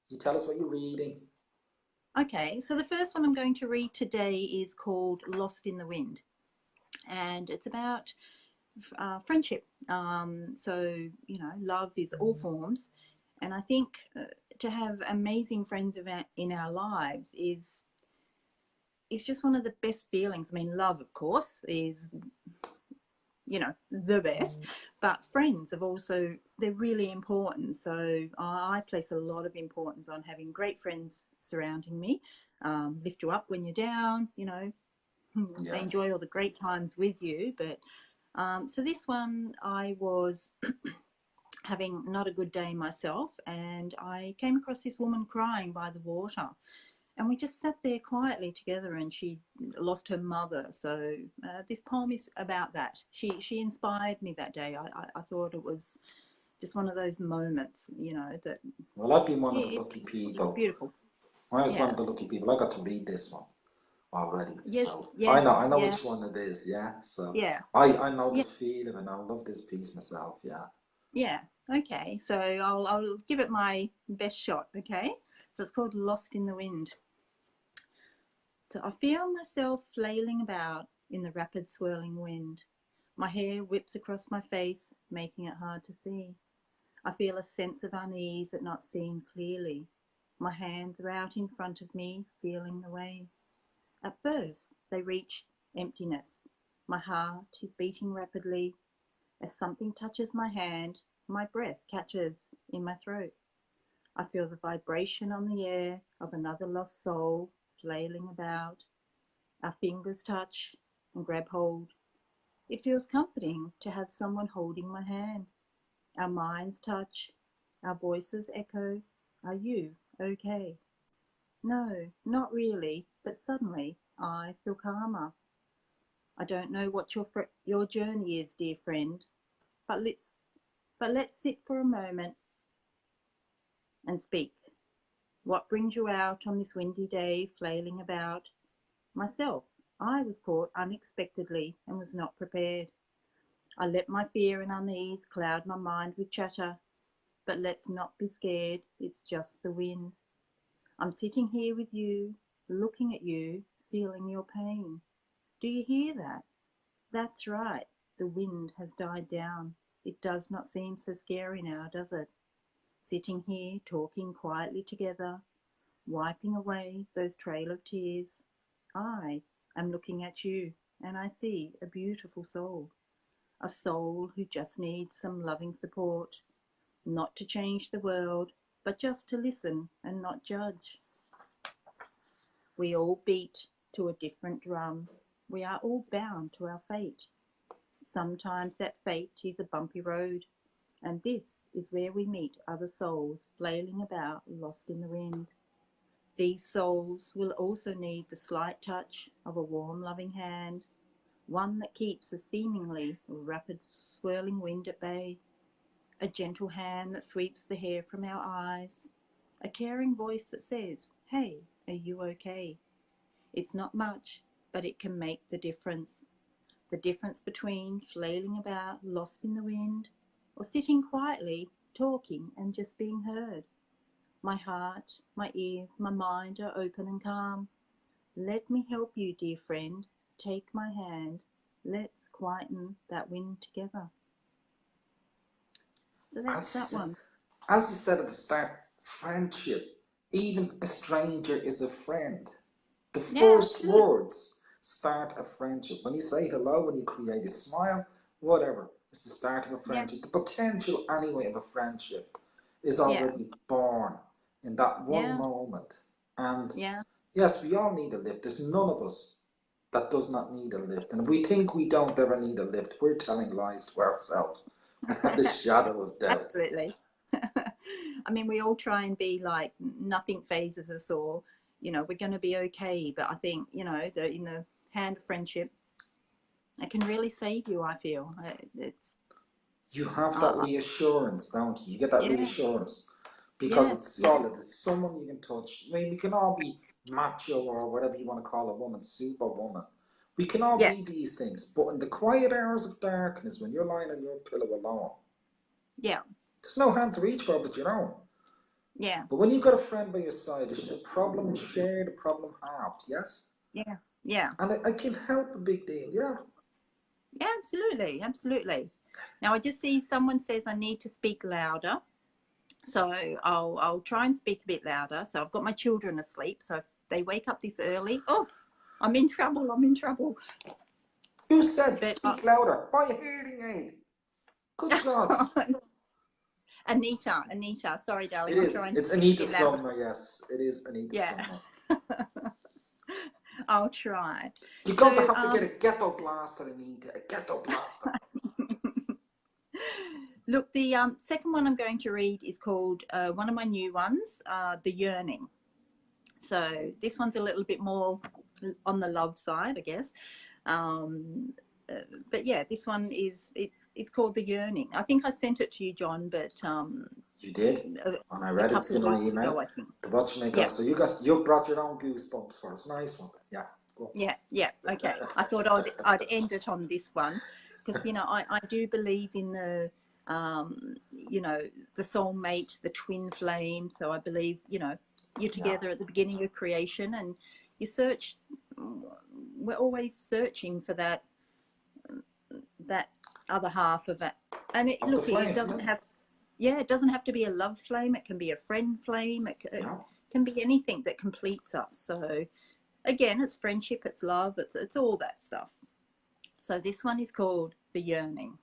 you tell us what you're reading. Okay, so the first one I'm going to read today is called Lost in the Wind, and it's about friendship. So, you know, love is all forms, and I think to have amazing friends in our lives is just one of the best feelings. I mean, love, of course, is, you know, the best, but friends have also, they're really important. So I place a lot of importance on having great friends surrounding me, lift you up when you're down, you know, they enjoy Yes. all the great times with you. But so this one, I was having not a good day myself, and I came across this woman crying by the water, and we just sat there quietly together, and she lost her mother. So this poem is about that. She inspired me that day. I thought it was just one of those moments, you know, that Well, I've been one of the it's lucky it's people. beautiful. I was one Yeah. of the lucky people. I got to read this one already. So Yes. Yeah. I know Yeah. which one it is, yeah. So Yeah. I know the Yeah. feeling and I love this piece myself, yeah. Yeah. Okay. So I'll give it my best shot. Okay. So it's called Lost in the Wind. So I feel myself flailing about in the rapid swirling wind. My hair whips across my face, making it hard to see. I feel a sense of unease at not seeing clearly. My hands are out in front of me, feeling the way. At first, they reach emptiness. My heart is beating rapidly. As something touches my hand, my breath catches in my throat. I feel the vibration on the air of another lost soul flailing about. Our fingers touch and grab hold. It feels comforting to have someone holding my hand. Our minds touch. Our voices echo. Are you okay? No, not really, but suddenly I feel calmer. I don't know what your journey is, dear friend, but let's sit for a moment and speak. What brings you out on this windy day, flailing about? Myself, I was caught unexpectedly and was not prepared. I let my fear and unease cloud my mind with chatter, but let's not be scared, it's just the wind. I'm sitting here with you, looking at you, feeling your pain. Do you hear that? That's right, the wind has died down. It does not seem so scary now, does it? Sitting here, talking quietly together, wiping away those trail of tears. I am looking at you, and I see a beautiful soul. a soul who just needs some loving support, not to change the world, but just to listen and not judge. We all beat to a different drum. We are all bound to our fate. Sometimes that fate is a bumpy road, and this is where we meet other souls flailing about, lost in the wind. These souls will also need the slight touch of a warm, loving hand, one that keeps a seemingly rapid, swirling wind at bay, a gentle hand that sweeps the hair from our eyes, a caring voice that says, "Hey, are you okay?" It's not much, but it can make the difference between flailing about, lost in the wind, or sitting quietly, talking and just being heard. My heart, my ears, my mind are open and calm. Let me help you, dear friend. Take my hand. Let's quieten that wind together. So that's As you that said, one. as you said at the start, friendship. Even a stranger is a friend. The Yeah, first absolutely. words start a friendship. When you say hello, when you create a smile, whatever, it's the start of a Yeah, friendship. The potential, anyway, of a friendship is yeah, already born in that one yeah, moment. And yeah. yes, we all need a lift. There's none of us that does not need a lift. And if we think we don't ever need a lift, we're telling lies to ourselves without a shadow of doubt. Absolutely. I mean, we all try and be like nothing phases us, or we're going to be okay. But I think in the hand of friendship, it can really save you. I feel it's You have that uh, reassurance, don't you? You get that yeah, reassurance because yeah, it's yeah, solid. It's someone you can touch. I mean, we can all be macho or whatever you want to call a woman, superwoman. We can all yeah, be these things, but in the quiet hours of darkness, when you're lying on your pillow alone, yeah, there's no hand to reach for but your own. yeah, But when you've got a friend by your side, a problem shared, a problem halved, yes? yeah, yeah, And it can help a big deal, yeah. yeah. Absolutely, absolutely. Now I just see someone says I need to speak louder. So I'll try and speak a bit louder. So I've got my children asleep. So if they wake up this early, oh, I'm in trouble. I'm in trouble. Who said But speak louder? Buy a hearing aid. Good God. Anita, sorry, It darling. I'm is. trying to It's speak a Anita bit louder. Sumner, yes. It is Anita Yeah, Sumner. I'll try. You're going to So have to get a ghetto blaster, Anita. A ghetto blaster. look, the second one I'm going to read is called one of my new ones, The Yearning. So this one's a little bit more on the love side, I guess. Um, but yeah, this one it's called The Yearning. I think I sent it to you, John, but You did? a, And I a read it. It's couple in of my weeks email. ago, I think. The watchmaker. Yeah, So you brought your own goosebumps for us. Nice one. Yeah. Cool. yeah. Okay. I thought I'd end it on this one because I do believe in the the soulmate, the twin flame. So I believe you're Yeah. together at the beginning of creation, and you search. We're always searching for that other half of it. And Of the look, it flame, doesn't have, yes. yeah, it doesn't have to be a love flame. It can be a friend flame. It Yeah. can be anything that completes us. So again, it's friendship, it's love, it's all that stuff. So this one is called The Yearning.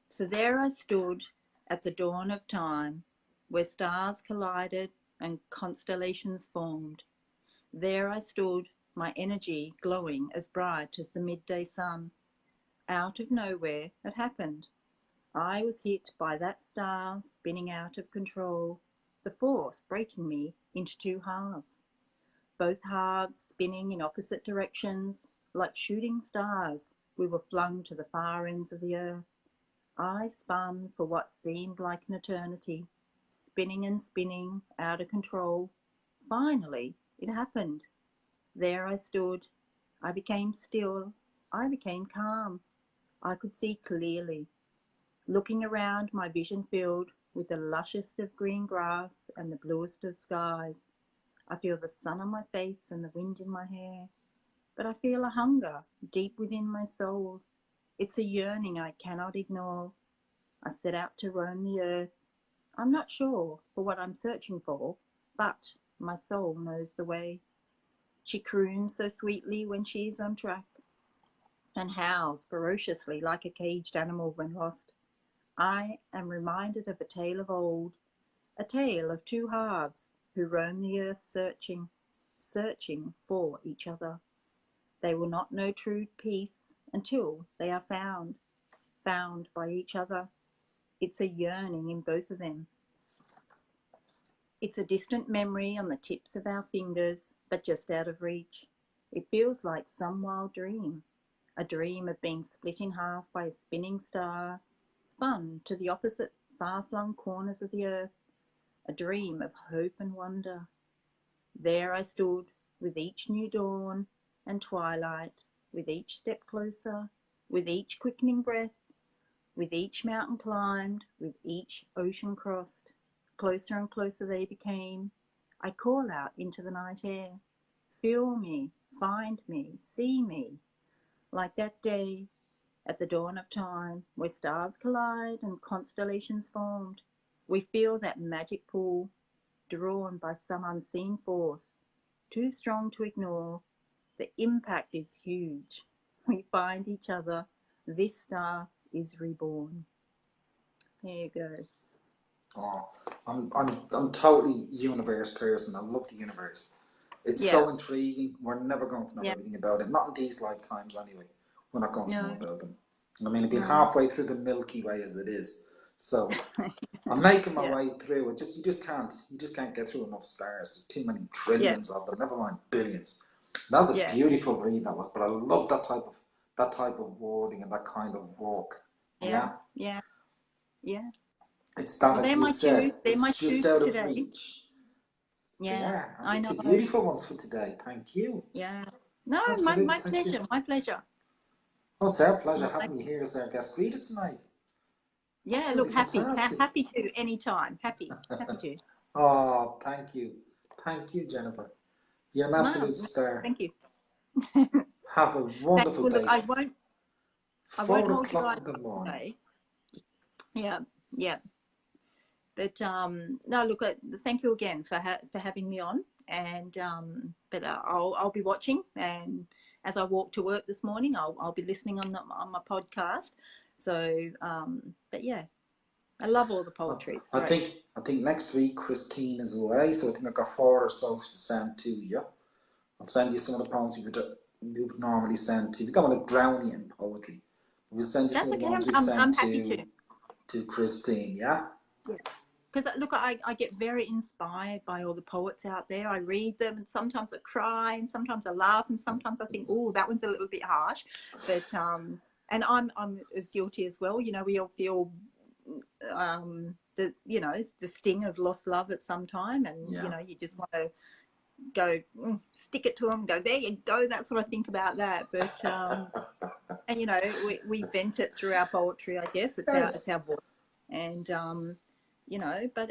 So there I stood at the dawn of time, where stars collided and constellations formed. There I stood, my energy glowing as bright as the midday sun. Out of nowhere it happened. I was hit by that star spinning out of control, the force breaking me into two halves. Both halves spinning in opposite directions, like shooting stars, we were flung to the far ends of the earth. I spun for what seemed like an eternity, spinning and spinning, out of control. Finally, it happened. There I stood. I became still. I became calm. I could see clearly. Looking around, my vision filled with the lushest of green grass and the bluest of skies. I feel the sun on my face and the wind in my hair, but I feel a hunger deep within my soul. It's a yearning I cannot ignore. I set out to roam the earth. I'm not sure for what I'm searching for, but my soul knows the way. She croons so sweetly when she is on track. and howls ferociously like a caged animal when lost. I am reminded of a tale of old, a tale of two halves who roam the earth searching, searching for each other. They will not know true peace until they are found, found by each other. It's a yearning in both of them. It's a distant memory on the tips of our fingers, but just out of reach. It feels like some wild dream, a dream of being split in half by a spinning star, spun to the opposite far-flung corners of the earth, a dream of hope and wonder. There I stood, with each new dawn and twilight, with each step closer, with each quickening breath, with each mountain climbed, with each ocean crossed. Closer and closer they became. I call out into the night air, feel me, find me, see me, like that day at the dawn of time, where stars collide and constellations formed. We feel that magic pull, drawn by some unseen force, too strong to ignore. The impact is huge. We find each other. This star is reborn. There you go. Oh, I'm totally universe person. I love the universe. It's Yeah. so intriguing. We're never going to know Yeah. everything about it. Not in these lifetimes, anyway. We're not going to know No. about them. I mean, I've been No. halfway through the Milky Way as it is, so I'm making my Yeah. way through it. You just can't get through enough stars. There's too many Yeah. trillions of them. Never mind billions. That was a Yeah. beautiful read, that was. But I love that type of wording and that kind of work. Yeah. Yeah, Yeah. Yeah. it's that, Well, as they're you my two. said, They're my it's two just for out of today. reach. They Yeah. are, and I they're know. two beautiful ones for today. Thank you. Yeah. No, Absolutely, my thank you. pleasure. My pleasure. Oh, it's our pleasure My, having you here as our guest reader tonight. yeah. Absolutely Look, fantastic. happy to anytime. Happy to. Oh, thank you. Thank you, Jennifer. You're an No, absolute star. thank you. Have a Thanks. wonderful Well, look, day. I won't 4 hold you o'clock guys in the morning. today. Yeah. Yeah. But no, look, thank you again for having me on. And but I'll be watching, and as I walk to work this morning, I'll be listening on my podcast. So but yeah, I love all the poetry. It's I great. think next week Christine is away, so I think I've got 4 or so to send to you. I'll send you some of the poems we would normally send to. We don't want to drown you in poetry. We'll send you That's some of the okay. ones we I'm sent happy to. to Christine, yeah? Yeah. Because look, I get very inspired by all the poets out there. I read them, and sometimes I cry, and sometimes I laugh, and sometimes I think, oh, that one's a little bit harsh. But and I'm as guilty as well. You know, we all feel the sting of lost love at some time, and Yeah. you know, you just want to go stick it to them. Go, there you go. That's what I think about that. But and you know, we vent it through our poetry. I guess it's our voice, and you know, but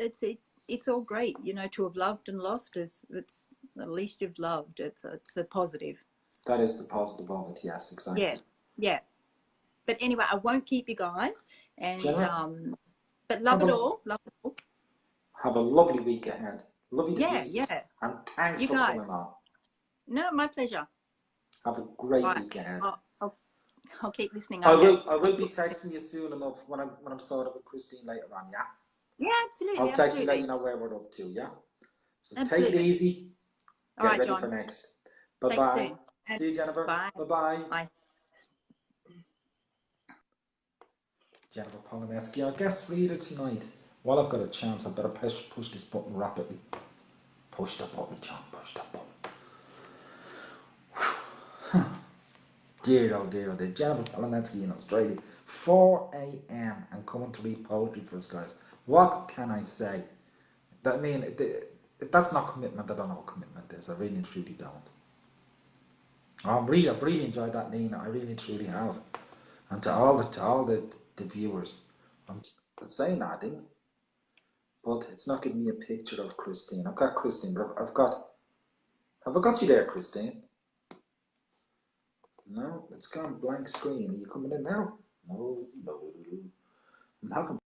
it's all great, you know, to have loved and lost it's at least you've loved. It's a positive. That is the positive of it, yes, exactly. Yeah. But anyway, I won't keep you guys, and Jenna, but love it all. have a lovely week ahead. Lovely to Yeah, pieces. yeah. And thanks You for guys. coming on. No, my pleasure. Have a great Right. week ahead. I'll keep listening. I Okay. will be texting you soon enough when I'm sorted with Christine later on, yeah? Yeah, absolutely. I'll text you, let you know where we're up to, yeah? So absolutely. take it easy. All Get right, ready John. for next. Thanks Bye-bye. soon. See you, Jennifer. Bye. Bye-bye. Bye. Jennifer Poloneski, our guest reader tonight. While I've got a chance, I better push this button rapidly. Push the button, John. Push the button. Dear oh dear, Jennifer Poloneski in Australia. 4 a.m. and coming to read poetry for us, guys. What can I say? I mean, if that's not commitment, I don't know what commitment is. I really and truly don't. I've really enjoyed that, Nina. I really truly have. And to all the viewers, I'm saying that, I think, but it's not giving me a picture of Christine. I've got Christine, but have I got you there, Christine? No, it's gone blank screen. Are you coming in now? No. I'm having.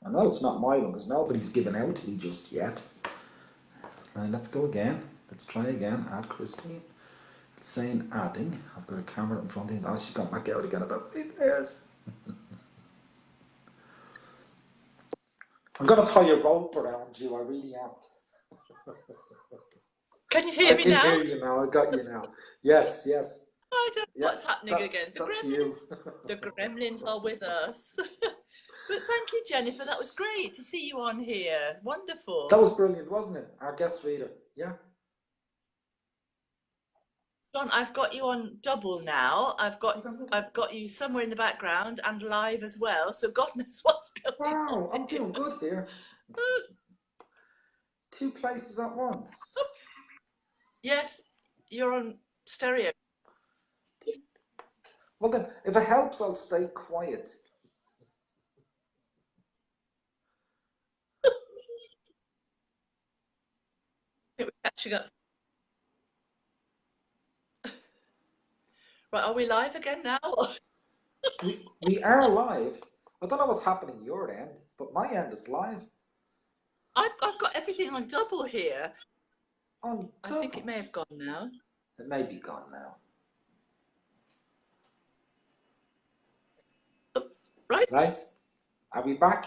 I know it's not my one because nobody's given out to me just yet. Now let's go again. Let's try again. Add Christine. It's saying adding. I've got a camera in front of me. Oh, she's got back out again about this. I'm going to tie a rope around you. I really am. Can you I hear me can now? hear you now. I got you now. Yes, yes. I don't know Yeah, what's happening again. that's you. The gremlins are with us. But thank you, Jennifer. That was great to see you on here. Wonderful. That was brilliant, wasn't it? Our guest reader. Yeah. John, I've got you on double now. I've got you somewhere in the background and live as well. So God knows what's going on. Wow, I'm doing good here. 2 places at once. Yes, you're on stereo. Well then, if it helps, I'll stay quiet. We're catching up. Right, are we live again now? We are live. I don't know what's happening your end, but my end is live. I've got everything on double here. On double. I think it may have gone now. It may be gone now. Right? Right? Are we back?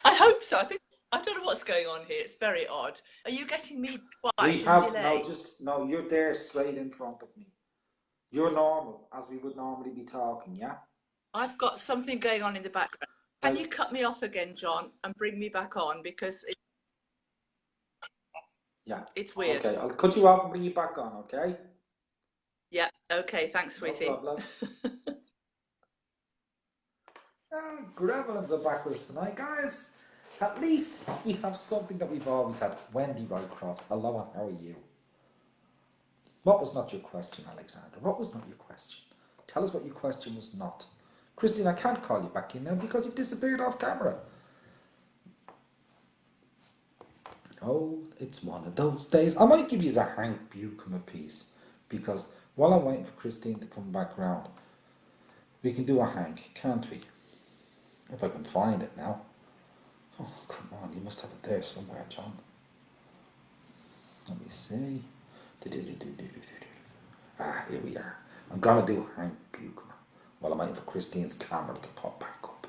I hope so. I don't know what's going on here. It's very odd. Are you getting me We twice in have delay? no. You're there straight in front of me. You're normal, as we would normally be talking. Yeah. I've got something going on in the background. Can you cut me off again, John, and bring me back on because it's weird. Okay, I'll cut you off and bring you back on. Okay. Yeah. Okay. Thanks, sweetie. No problem. Gremlins are back with us tonight, guys. At least we have something that we've always had. Wendy Rycroft, hello and how are you? What was not your question, Alexander? What was not your question? Tell us what your question was not. Christine, I can't call you back in now because you've disappeared off camera. Oh, it's one of those days. I might give you a Hank Buchanan piece because while I'm waiting for Christine to come back round, we can do a Hank, can't we? If I can find it now. Oh, come on, you must have it there somewhere, John. Let me see. Ah, here we are. I'm gonna do Hank Buchanan while I'm waiting for Christine's camera to pop back up.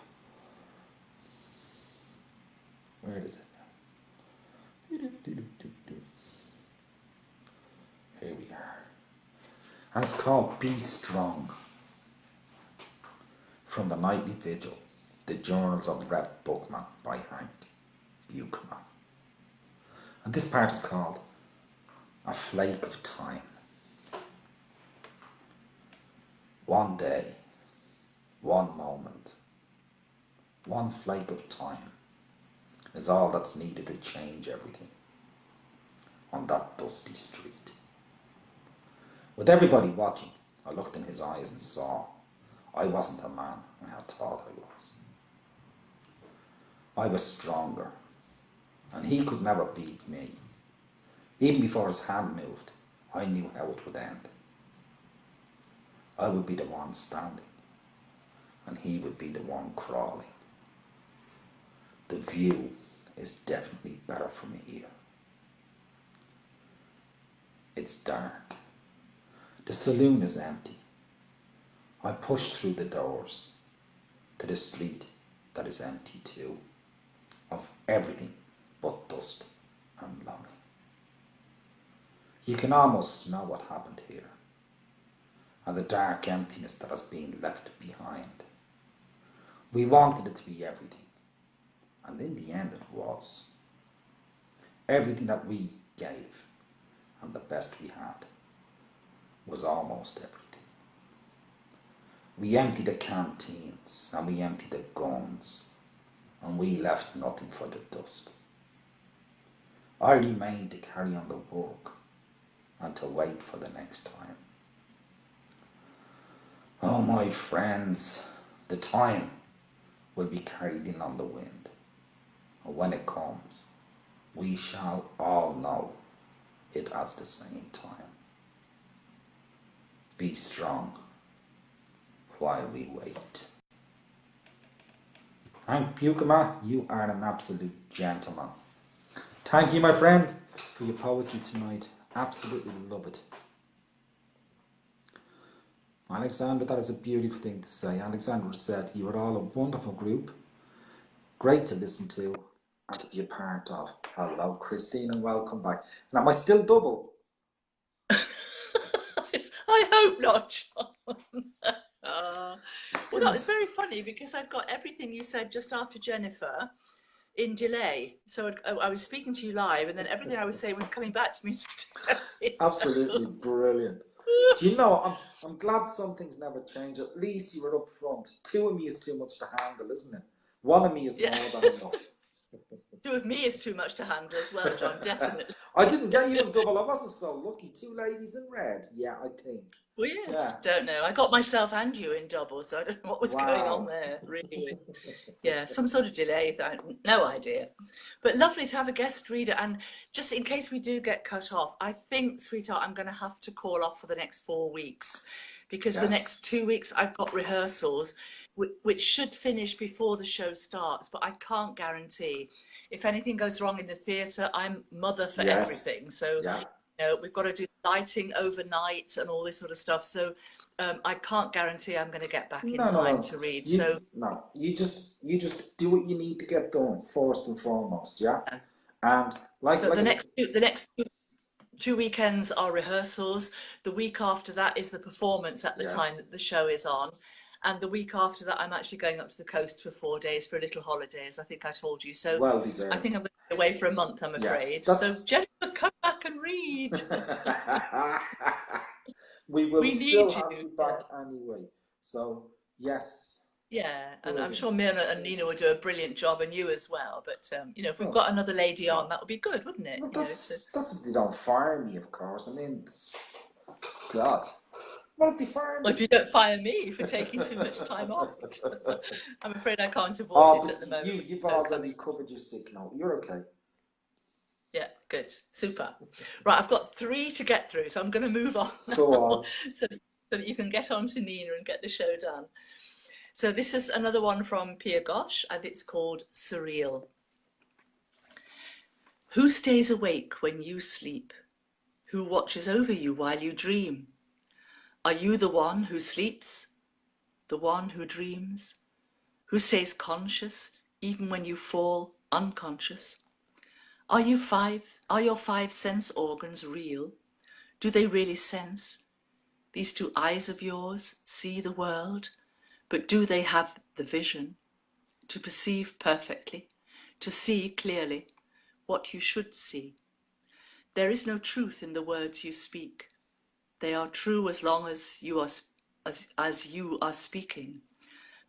Where is it now? Here we are. And it's called Be Strong. From the Nightly Vigil, the Journals of Rhett Buckman by Hank Buchanan. And this part is called A Flake of Time. One day, one moment, one flake of time is all that's needed to change everything on that dusty street. With everybody watching, I looked in his eyes and saw I wasn't the man I had thought I was. I was stronger, and he could never beat me. Even before his hand moved, I knew how it would end. I would be the one standing, and he would be the one crawling. The view is definitely better from here. It's dark. The saloon is empty. I pushed through the doors to the street that is empty too, of everything but dust and longing. You can almost smell what happened here, and the dark emptiness that has been left behind. We wanted it to be everything, and in the end it was. Everything that we gave, and the best we had, was almost everything. We emptied the canteens, and we emptied the guns, and we left nothing for the dust. I remained to carry on the work, and to wait for the next time. Oh, my friends, the time will be carried in on the wind, and when it comes, we shall all know it at the same time. Be strong while we wait. Hank Buchanan, you are an absolute gentleman. Thank you, my friend, for your poetry tonight. Absolutely love it. Alexandra, that is a beautiful thing to say. Alexandra said, you are all a wonderful group, great to listen to and to be a part of. Hello, Christine, and welcome back. And am I still double? I hope not, John. Well, that was very funny because I've got everything you said just after Jennifer in delay. So I was speaking to you live, and then everything I was saying was coming back to me still. Absolutely brilliant. Do you know, I'm glad some things never change. At least you were up front. Two of me is too much to handle, isn't it? One of me is Yeah. more than enough. Two of me is too much to handle as well, John, definitely. I didn't get you in double. I wasn't so lucky. Two ladies in red. Yeah, I think. Weird. Yeah. Don't know. I got myself and you in double, so I don't know what was going on Wow. there, really weird. Yeah, some sort of delay, no idea. But lovely to have a guest reader. And just in case we do get cut off, I think, sweetheart, I'm going to have to call off for the next 4 weeks because the Yes. next 2 weeks I've got rehearsals, which should finish before the show starts, but I can't guarantee. If anything goes wrong in the theatre, I'm mother for Yes. everything. So Yeah. you know, we've got to do lighting overnight and all this sort of stuff. So I can't guarantee I'm going to get back in time to read. You just do what you need to get done first and foremost, yeah. And the next 2 weekends are rehearsals. The week after that is the performance at the time that the show is on. And the week after that, I'm actually going up to the coast for 4 days for a little holiday, as I think I told you. So well deserved. I think I'm going to be away for a month, I'm afraid. Yes, so Jennifer, come back and read. we still have you back anyway. So yes. Yeah, and brilliant. I'm sure Myrna and Nina will do a brilliant job, and you as well. But you know, if we've got another lady on, that would be good, wouldn't it? Well, that's if they don't fire me, of course. I mean, God. What if they fire me? Well, if you don't fire me for taking too much time off, I'm afraid I can't avoid it at the moment. You've already covered your sick note. You're okay. Yeah, good, super. Right, I've got 3 to get through, so I'm going to move on now. Go on. so that you can get on to Nina and get the show done. So this is another one from Pia Gosh, and it's called Surreal. Who stays awake when you sleep? Who watches over you while you dream? Are you the one who sleeps? The one who dreams? Who stays conscious even when you fall unconscious? Are your 5 sense organs real? Do they really sense? These 2 eyes of yours see the world, but do they have the vision to perceive perfectly, to see clearly what you should see? There is no truth in the words you speak. They are true as long as you are speaking,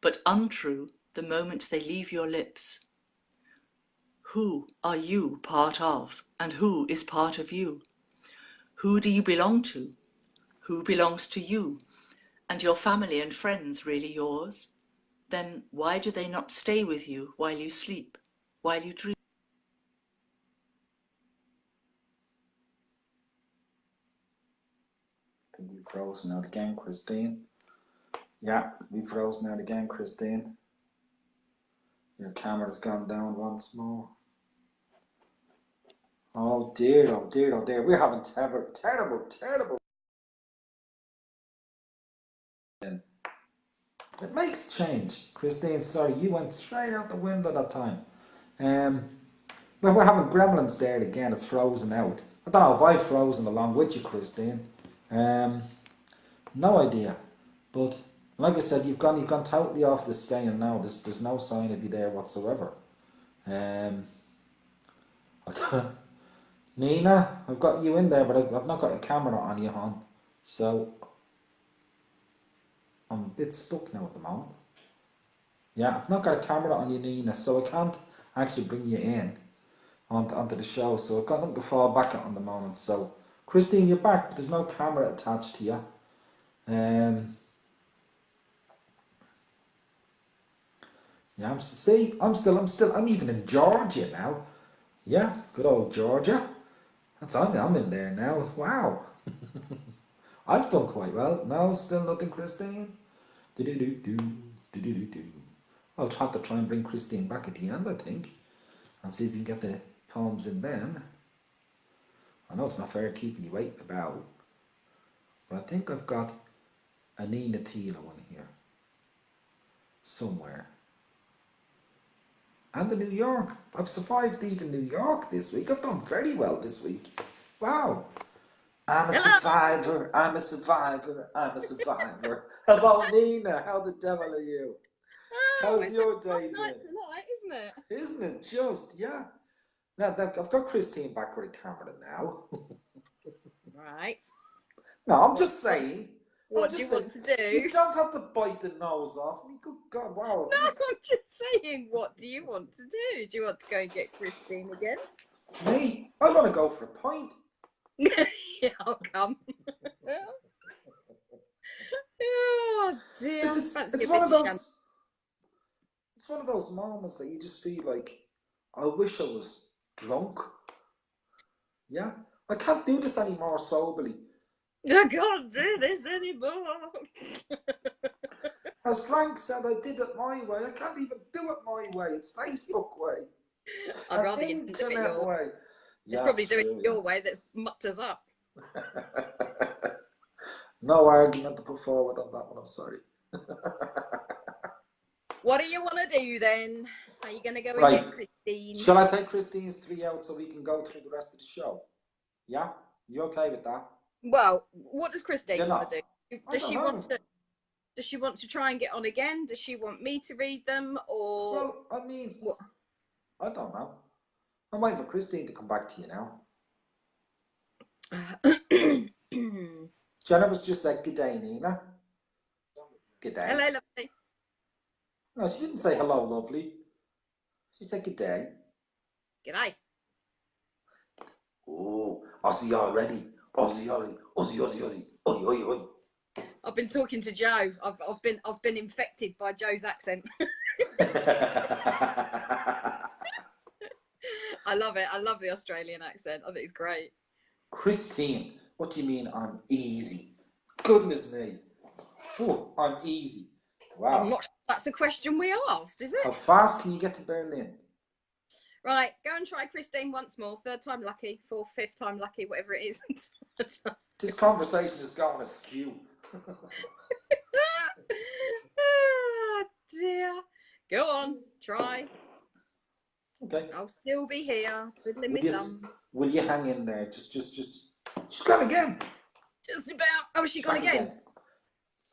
but untrue the moment they leave your lips. Who are you part of, and who is part of you? Who do you belong to? Who belongs to you? And your family and friends really yours? Then why do they not stay with you while you sleep, while you dream? I think we've frozen out again, Christine. Yeah, we've frozen out again, Christine. Your camera's gone down once more. Oh dear, oh dear, oh dear. We're having terrible. It makes change. Christine, sorry, you went straight out the window that time. Well, we're having gremlins there again. It's frozen out. I don't know if I've frozen along with you, Christine. No idea. But like I said, you've gone totally off the scale now. There's no sign of you there whatsoever. Nina, I've got you in there, but I've not got a camera on you, hon. So I'm a bit stuck now at the moment. Yeah, I've not got a camera on you, Nina, so I can't actually bring you in onto the show. So I've got nothing to fall back at the moment. So Christine, you're back, but there's no camera attached to you. Yeah, I'm even in Georgia now. Yeah, good old Georgia. I'm in there now. Wow. I've done quite well. No, still nothing, Christine. I'll have to try and bring Christine back at the end, I think, and see if we can get the poems in then. I know it's not fair keeping you waiting about, but I think I've got a Nina Tila one here somewhere. And the New York. I've survived even New York this week. I've done very well this week. Wow. I'm a Hello. survivor. I'm a survivor. I'm a survivor. Hello, Nina. How the devil are you? How's It's your a day fun night been? tonight, isn't it? Isn't it just? Yeah. Now, I've got Christine back with the camera now. Right. No, I'm What, just saying. I'm what do just you saying. want to do? You don't have to bite the nose off me. Good God, wow. No, I'm just saying, what do you want to do? Do you want to go and get Christine again? Me? I want to go for a pint. Yeah, I'll come. Oh dear. Fancy It's a one bit of of champagne. those. It's one of those moments that you just feel like, I wish I was drunk. Yeah, I can't do this anymore soberly. I can't do this anymore. As Frank said, I did it my way. I can't even do it my way. It's Facebook way I'd and rather you didn't do it internet your way. way. It's Yes, probably doing true, it your way that's mucked us up. yeah. No argument to put forward on that one. I'm sorry. What do you want to do then? Are you going to go and Right. get Christine? Shall I take Christine's 3 out so we can go through the rest of the show? Yeah? You okay with that? Well, what does Christine You're want not? to do? I Does don't she know. want to? Does she want to try and get on again? Does she want me to read them, or Well, I mean, what? I don't know. I'm waiting for Christine to come back to you now. Jennifer's just said, "Good day, Nina." Good day. Hello, lovely. No, she didn't say hello, lovely. She said, "Good day." G'day. Oh, Aussie already. Aussie already. Aussie, Aussie, Aussie. Oi, oi, oi. I've been talking to Joe. I've been infected by Joe's accent. I love it. I love the Australian accent. I think it's great. Christine, what do you mean I'm easy? Goodness me. Oh, I'm easy. Wow. I'm not sure that's a question we asked, is it? How fast can you get to Berlin? Right, go and try Christine once more. Third time lucky, fourth, fifth time lucky, whatever it is. This conversation is going askew. Oh dear. Go on, try. Okay. I'll still be here, twiddling my thumb. Will you hang in there? Just. She's gone again. Just about. Oh, she gone back again?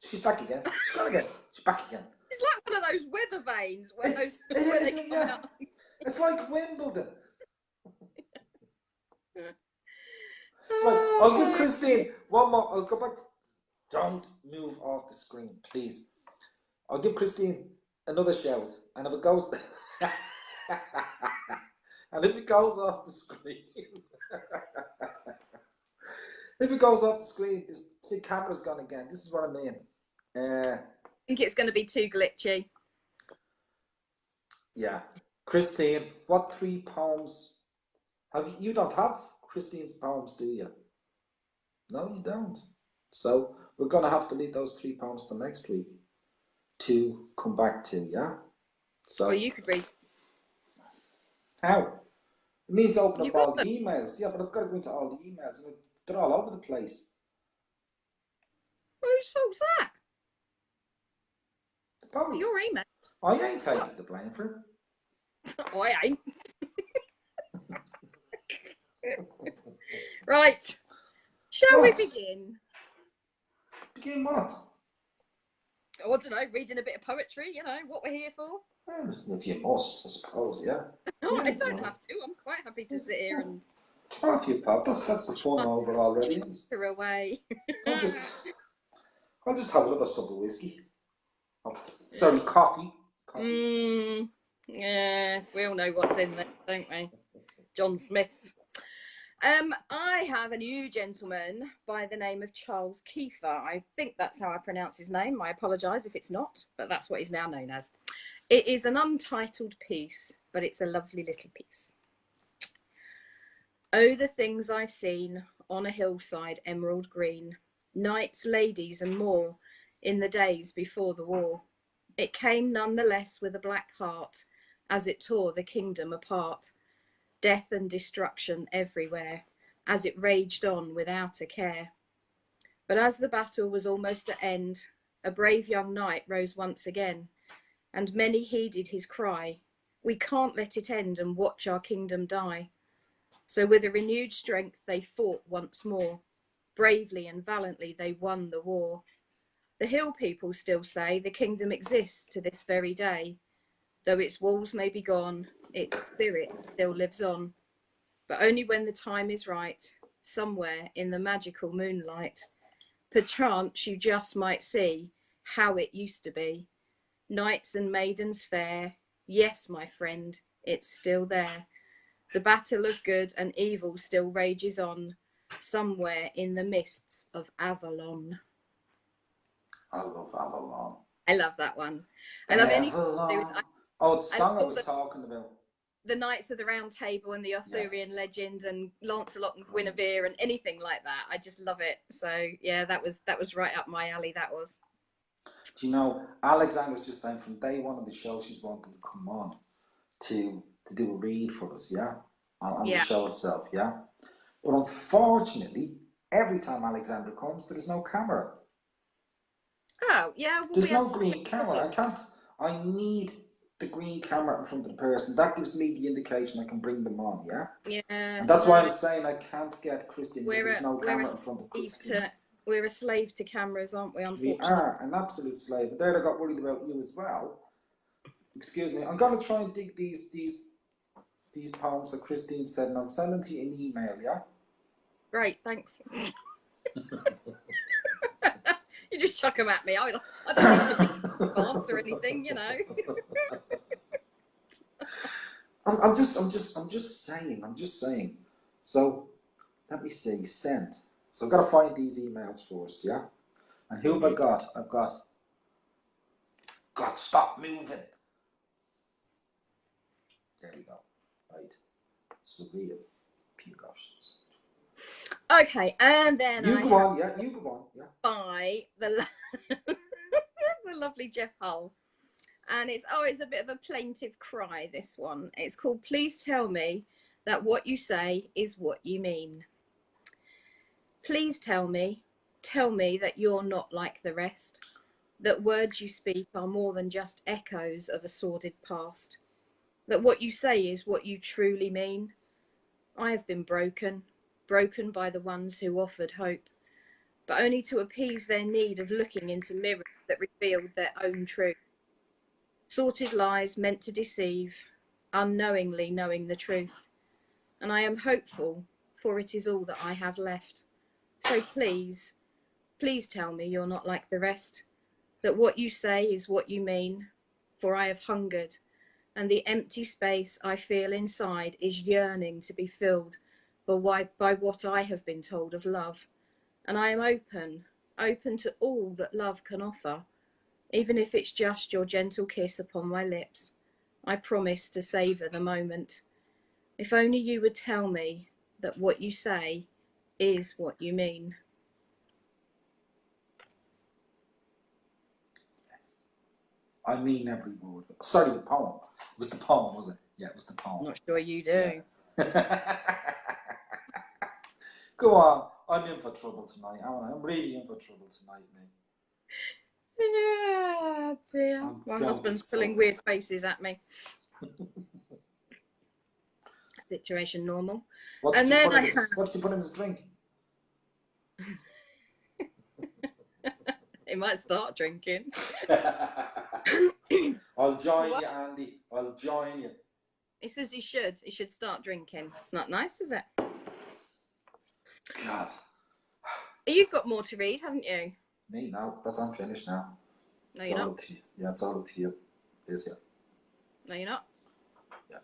She's back again. She's gone again. She's back again. It's like one of those weather vanes where It is, where isn't it? Yeah. It's like Wimbledon. Right, I'll give Christine one more. I'll go back. Don't move off the screen, please. I'll give Christine another shout, and if it goes, and if it goes off the screen, if it goes off the screen, see, camera's gone again. This is what I mean. I think it's going to be too glitchy. Yeah, Christine, what 3 poems have you? You don't have Christine's poems, do you? No, you don't. So we're going to have to leave those 3 poems till next week to come back to, yeah? So Well, you could read. How? It means open You up all got the them. emails. Yeah, but I've got to go into all the emails, and they're all over the place. Whose fault's that? The poets. Your email. I ain't taking the blame for it. I ain't. Right. Shall we What? begin? Begin what? Oh, I don't know, reading a bit of poetry, you know, what we're here for. Well, if you must, I suppose, yeah. No, Yeah, I don't well. have to. I'm quite happy to sit here and Oh, if you pop, that's the fun over already. her away. I'll just have another sip of whiskey. Oh, sorry, coffee. Yes, we all know what's in there, don't we? John Smith's. I have a new gentleman by the name of Charles Kiefer. I think that's how I pronounce his name. I apologise if it's not, but that's what he's now known as. It is an untitled piece, but it's a lovely little piece. Oh, the things I've seen on a hillside emerald green, knights, ladies and more in the days before the war. It came none the less with a black heart as it tore the kingdom apart. Death and destruction everywhere, as it raged on without a care. But as the battle was almost at end, a brave young knight rose once again, and many heeded his cry, "We can't let it end and watch our kingdom die." So with a renewed strength they fought once more. Bravely and valiantly they won the war. The hill people still say the kingdom exists to this very day. Though its walls may be gone, its spirit still lives on. But only when the time is right, somewhere in the magical moonlight, perchance you just might see how it used to be. Knights and maidens fair, yes, my friend, it's still there. The battle of good and evil still rages on, somewhere in the mists of Avalon. I love Avalon. I love that one. I love any. Avalon. Oh, the I love song I all was talking about. the Knights of the Round Table and the Arthurian Yes. legend and Lancelot and Guinevere and anything like that. I just love it. So yeah, that was right up my alley. That was. Do you know, Alexandra was just saying from day one of the show she's wanted to come on to do a read for us, yeah? On the Yeah. show itself, yeah? But unfortunately, every time Alexandra comes, there's no camera. Oh yeah. Well, There's we have no green camera. I need the green camera in front of the person. That gives me the indication I can bring them on, yeah? Yeah. And that's why I'm saying I can't get Christine because there's no camera in front of Christine. We're a slave to cameras, aren't we? Unfortunately. We are an absolute slave. And there I got worried about you as well. Excuse me. I'm going to try and dig these poems that Christine said, and I'll send them to you in email, yeah? Great, thanks. You just chuck them at me. I don't need to answer anything, you know. I'm just saying. So let me see. Sent. So I've got to find these emails first, yeah? And who have I got? I've got. God, stop moving. There we go. Right. Sophia Pigosh. Okay, and then you go on, yeah. By the lovely Jeff Hull, and it's a bit of a plaintive cry. This one. It's called "Please Tell Me That What You Say Is What You Mean." Please tell me that you're not like the rest. That words you speak are more than just echoes of a sordid past. That what you say is what you truly mean. I have been broken by the ones who offered hope, but only to appease their need of looking into mirrors that revealed their own truth. Sorted lies meant to deceive, unknowingly knowing the truth. And I am hopeful, for it is all that I have left. So please tell me you're not like the rest. That what you say is what you mean, for I have hungered, and the empty space I feel inside is yearning to be filled by what I have been told of love. And I am open to all that love can offer, even if it's just your gentle kiss upon my lips. I promise to savour the moment. If only you would tell me that what you say is what you mean. I mean every word. Sorry, the poem. It was the poem, was it? Yeah, it was the poem. I'm not sure you do. Yeah. Go on. I'm in for trouble tonight, aren't I? I'm really in for trouble tonight, mate. Yeah, dear. My husband's pulling weird faces at me. Situation normal. What did you put in his drink? He might start drinking. I'll join you, Andy. I'll join you. He says he should start drinking. It's not nice, is it? God. You've got more to read, haven't you? Me? No, I'm finished now. No, you're not. Yeah, it's all up to you. Is it? No, you're not. Yeah.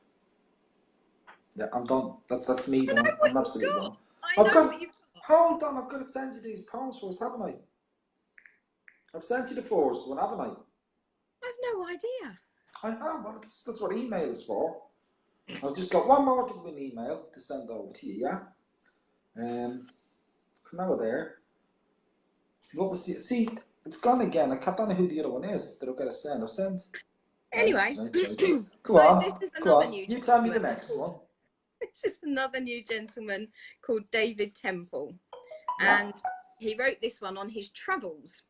Yeah, I'm done. That's me done. I'm absolutely done. Hold on, I've got to send you these poems first, haven't I? I've sent you the first one, haven't I? I've no idea. I have. Well, that's what email is for. I've just got one more to do an email to send over to you, yeah? Come over there. What was the... See, it's gone again. I don't know who the other one is that I've got to send. I've sent... Anyway. Go on. This is another new You tell me the next one. This is another new gentleman called David Temple. Yeah. And he wrote this one on his travels.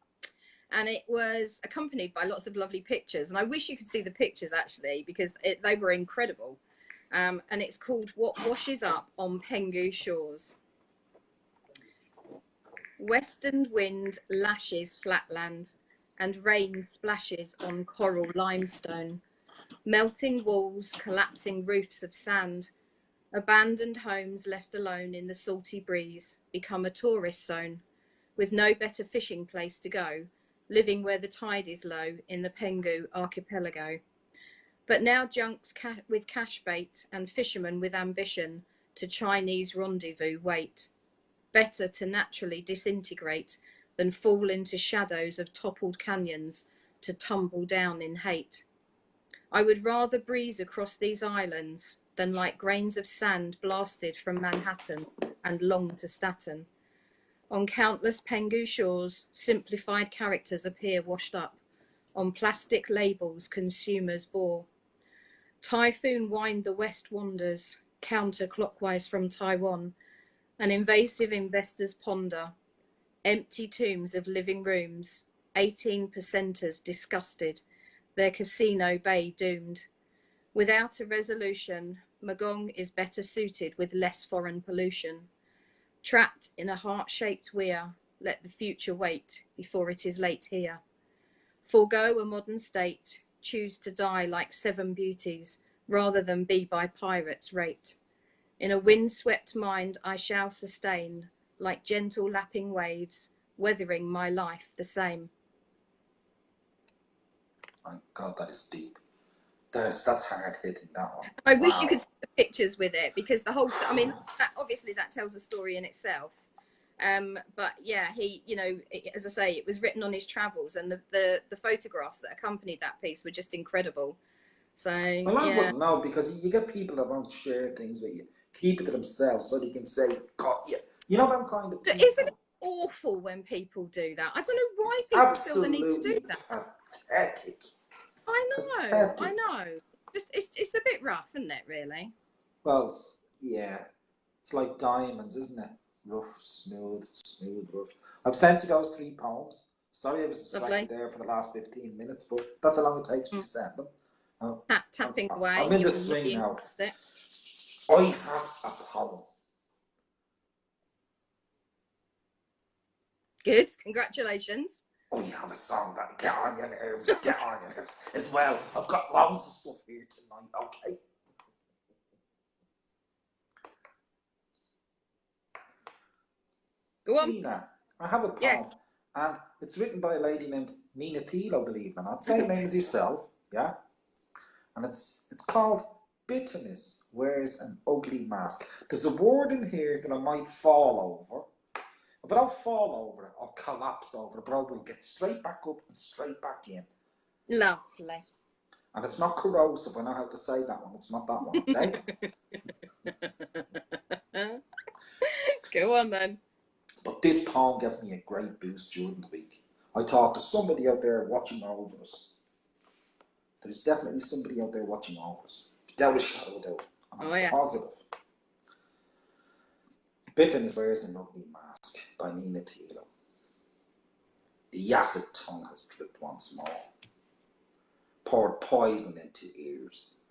And it was accompanied by lots of lovely pictures. And I wish you could see the pictures, actually, because they were incredible. And it's called What Washes Up on Penghu Shores. Western wind lashes flatland, and rain splashes on coral limestone. Melting walls, collapsing roofs of sand. Abandoned homes left alone in the salty breeze become a tourist zone, with no better fishing place to go, living where the tide is low in the Penghu archipelago. But now junks with cash bait and fishermen with ambition to Chinese rendezvous wait. Better to naturally disintegrate than fall into shadows of toppled canyons to tumble down in hate. I would rather breeze across these islands than like grains of sand blasted from Manhattan and long to Staten. On countless Penghu shores, simplified characters appear washed up. On plastic labels consumers bore. Typhoon wind the west wanders, counterclockwise from Taiwan, and invasive investors ponder. Empty tombs of living rooms, 18%ers disgusted, their casino bay doomed. Without a resolution, Magong is better suited with less foreign pollution. Trapped in a heart-shaped weir, let the future wait before it is late here. Forgo a modern state, choose to die like seven beauties, rather than be by pirates raped. In a wind-swept mind I shall sustain, like gentle lapping waves, weathering my life the same. My God, that is deep. That's hard hitting, that one. I wish you could see the pictures with it, because the whole, I mean, obviously that tells a story in itself. But yeah, he, you know, as I say, it was written on his travels, and the photographs that accompanied that piece were just incredible. So Well, I yeah, wouldn't know, because you get people that don't share things with you, keep it to themselves so they can say, "Got you." You know them kind of but people. isn't it awful when people do that? I don't know why It's people feel the need to do absolutely that. pathetic. I Pathetic. know. Just it's a bit rough, isn't it? Really. Well, yeah. It's like diamonds, isn't it? Rough, smooth, smooth, rough. I've sent you those 3 poems. Sorry I was Lovely. distracted there for the last 15 minutes, but that's how long it takes me to send them. Tapping away. I'm in the You're swing really now. into it. I have a poem. Good. Congratulations. I have a song that get on your nerves, get on your nerves as well. I've got loads of stuff here tonight, okay? Go on. Nina, I have a poem, Yes. and it's written by a lady named Nina Thiel, believe it or not. Same name as yourself, yeah? And it's called Bitterness Wears an Ugly Mask. There's a word in here that I might fall over. If I don't fall over it, I'll collapse over it, but I will get straight back up and straight back in. Lovely. And it's not corrosive, I know how to say that one. It's not that one, okay? Go on then. But this poem gave me a great boost during the week. I thought there's somebody out there watching over us. There's definitely somebody out there watching over us. Without a shadow of doubt. And I'm positive. Bitterness Wears an Ugly Mask by Nina Thiel. The acid tongue has dripped once more, poured poison into ears.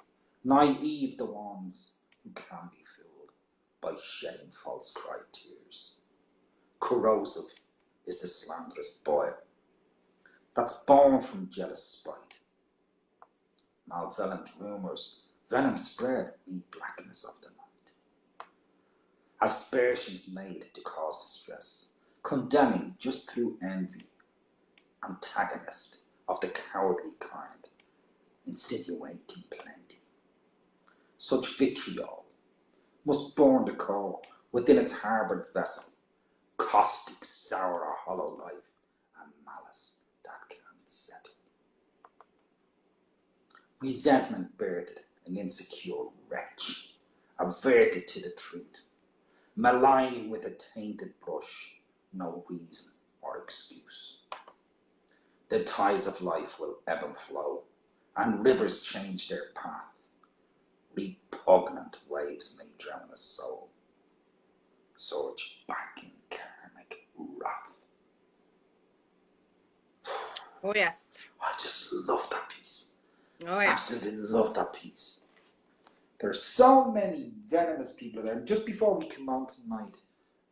Naive the ones who can be fooled by shedding false cry tears. Corrosive is the slanderous boil that's born from jealous spite. Malevolent rumours, venom spread in blackness of the night. Aspersions made to cause distress, condemning just through envy, antagonist of the cowardly kind, insinuating plenty. Such vitriol must burn the core within its harboured vessel, caustic, sour, or hollow life, and malice that can't settle. Resentment birthed an insecure wretch, averted to the truth, maligning with a tainted brush, no reason or excuse. The tides of life will ebb and flow, and rivers change their path, reap repugnant waves may drown a soul. Surge back in karmic wrath. Oh yes. I just love that piece. Oh yes. Absolutely love that piece. There's so many venomous people there. Just before we come on tonight,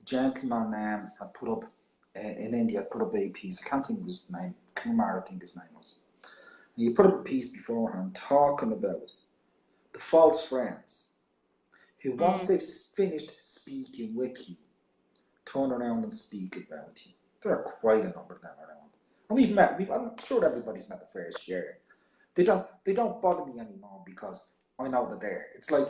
a gentleman had put up in India, put up a piece. I can't think of his name. Kumar, I think his name was. And he put up a piece beforehand talking about the false friends who, once they've finished speaking with you, turn around and speak about you. There are quite a number of them around. And I'm sure everybody's met a fair share. They don't bother me anymore because I know they're there. It's like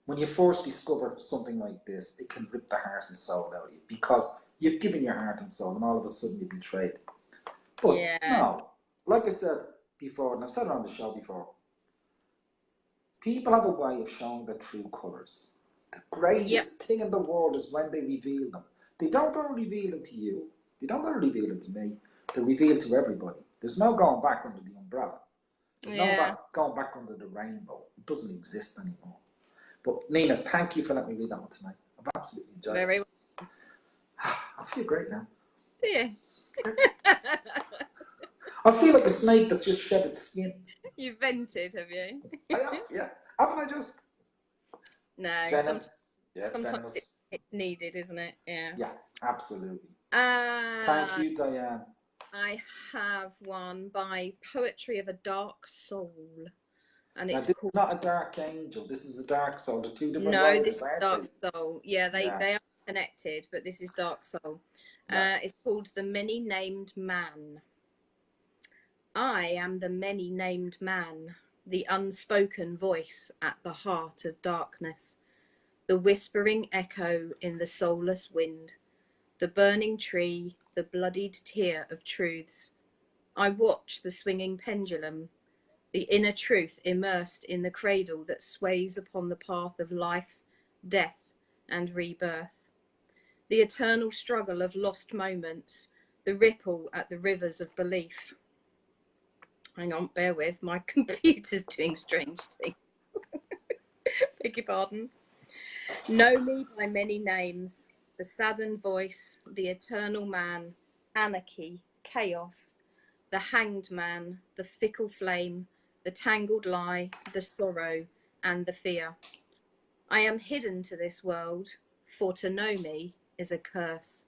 when you first discover something like this, it can rip the heart and soul out of you because you've given your heart and soul and all of a sudden you're betrayed. But no, like I said before, and I've said it on the show before, people have a way of showing their true colours. The greatest thing in the world is when they reveal them. They don't only reveal them to you, they don't only reveal them to me, they reveal to everybody. There's no going back under the umbrella. There's no going back under the rainbow. It doesn't exist anymore. But Nina, thank you for letting me read that one tonight. I've absolutely enjoyed it. Very well. I feel great now. Yeah. I feel like a snake that's just shed its skin. You vented, have you? I have, yeah. Haven't I just? No, Jenna? Yeah, it's sometimes venomous. it's needed, isn't it? Yeah. Yeah, absolutely. Thank you, Diane. I have one by Poetry of a Dark Soul. And it's called... not a dark angel, this is a dark soul. The two different No, writers, this is Dark Soul. Yeah, they are connected, but this is Dark Soul. It's called The Many-Named Man. I am the many-named man, the unspoken voice at the heart of darkness, the whispering echo in the soulless wind, the burning tree, the bloodied tear of truths. I watch the swinging pendulum, the inner truth immersed in the cradle that sways upon the path of life, death, and rebirth. The eternal struggle of lost moments, the ripple at the rivers of belief. Hang on, bear with, my computer's doing strange things. Beg your pardon. Know me by many names, the saddened voice, the eternal man, anarchy, chaos, the hanged man, the fickle flame, the tangled lie, the sorrow, and the fear. I am hidden to this world, for to know me is a curse.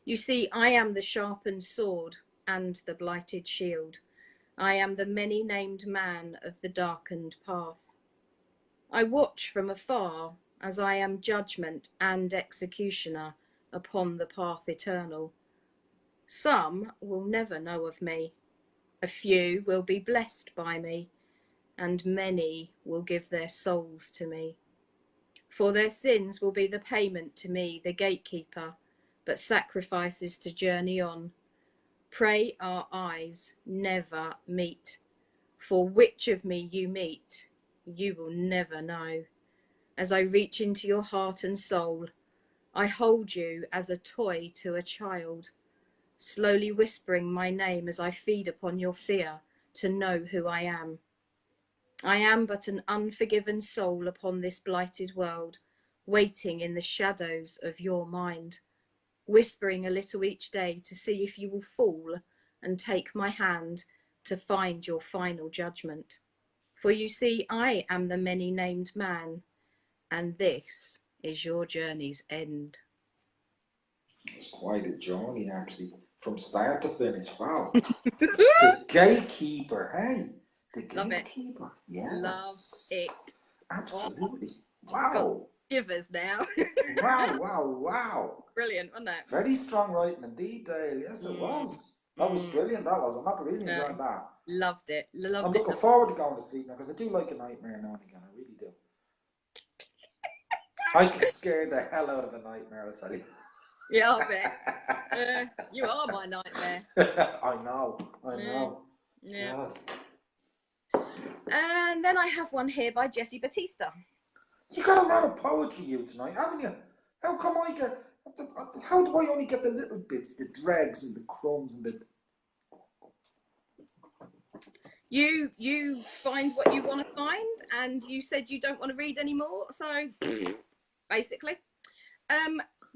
You see, I am the sharpened sword and the blighted shield. I am the many-named man of the darkened path. I watch from afar as I am judgment and executioner upon the path eternal. Some will never know of me. A few will be blessed by me, and many will give their souls to me. For their sins will be the payment to me, the gatekeeper, but sacrifices to journey on. Pray our eyes never meet, for which of me you meet, you will never know. As I reach into your heart and soul, I hold you as a toy to a child, slowly whispering my name as I feed upon your fear to know who I am. I am but an unforgiven soul upon this blighted world, waiting in the shadows of your mind, whispering a little each day to see if you will fall and take my hand to find your final judgment. For you see, I am the many-named man, and this is your journey's end. It's quite a journey, actually, from start to finish. Wow. The gatekeeper, hey? The gatekeeper. Yes. Love it. Absolutely. Oh, wow. got shivers now. Wow. Brilliant, wasn't it? Very strong writing in detail. Yes, it was. That was brilliant. That was. I'm not really enjoying that. Loved it. I'm looking forward to going to sleep now because I do like a nightmare now and again. I really do. I get scared the hell out of a nightmare, I'll tell you. Yeah, I bet. You are my nightmare. I know. Yeah. God. And then I have one here by Jesse Batista. You got a lot of poetry you tonight, haven't you? How come I get... How do I only get the little bits, the dregs and the crumbs and the... You find what you want to find, and you said you don't want to read anymore, so basically.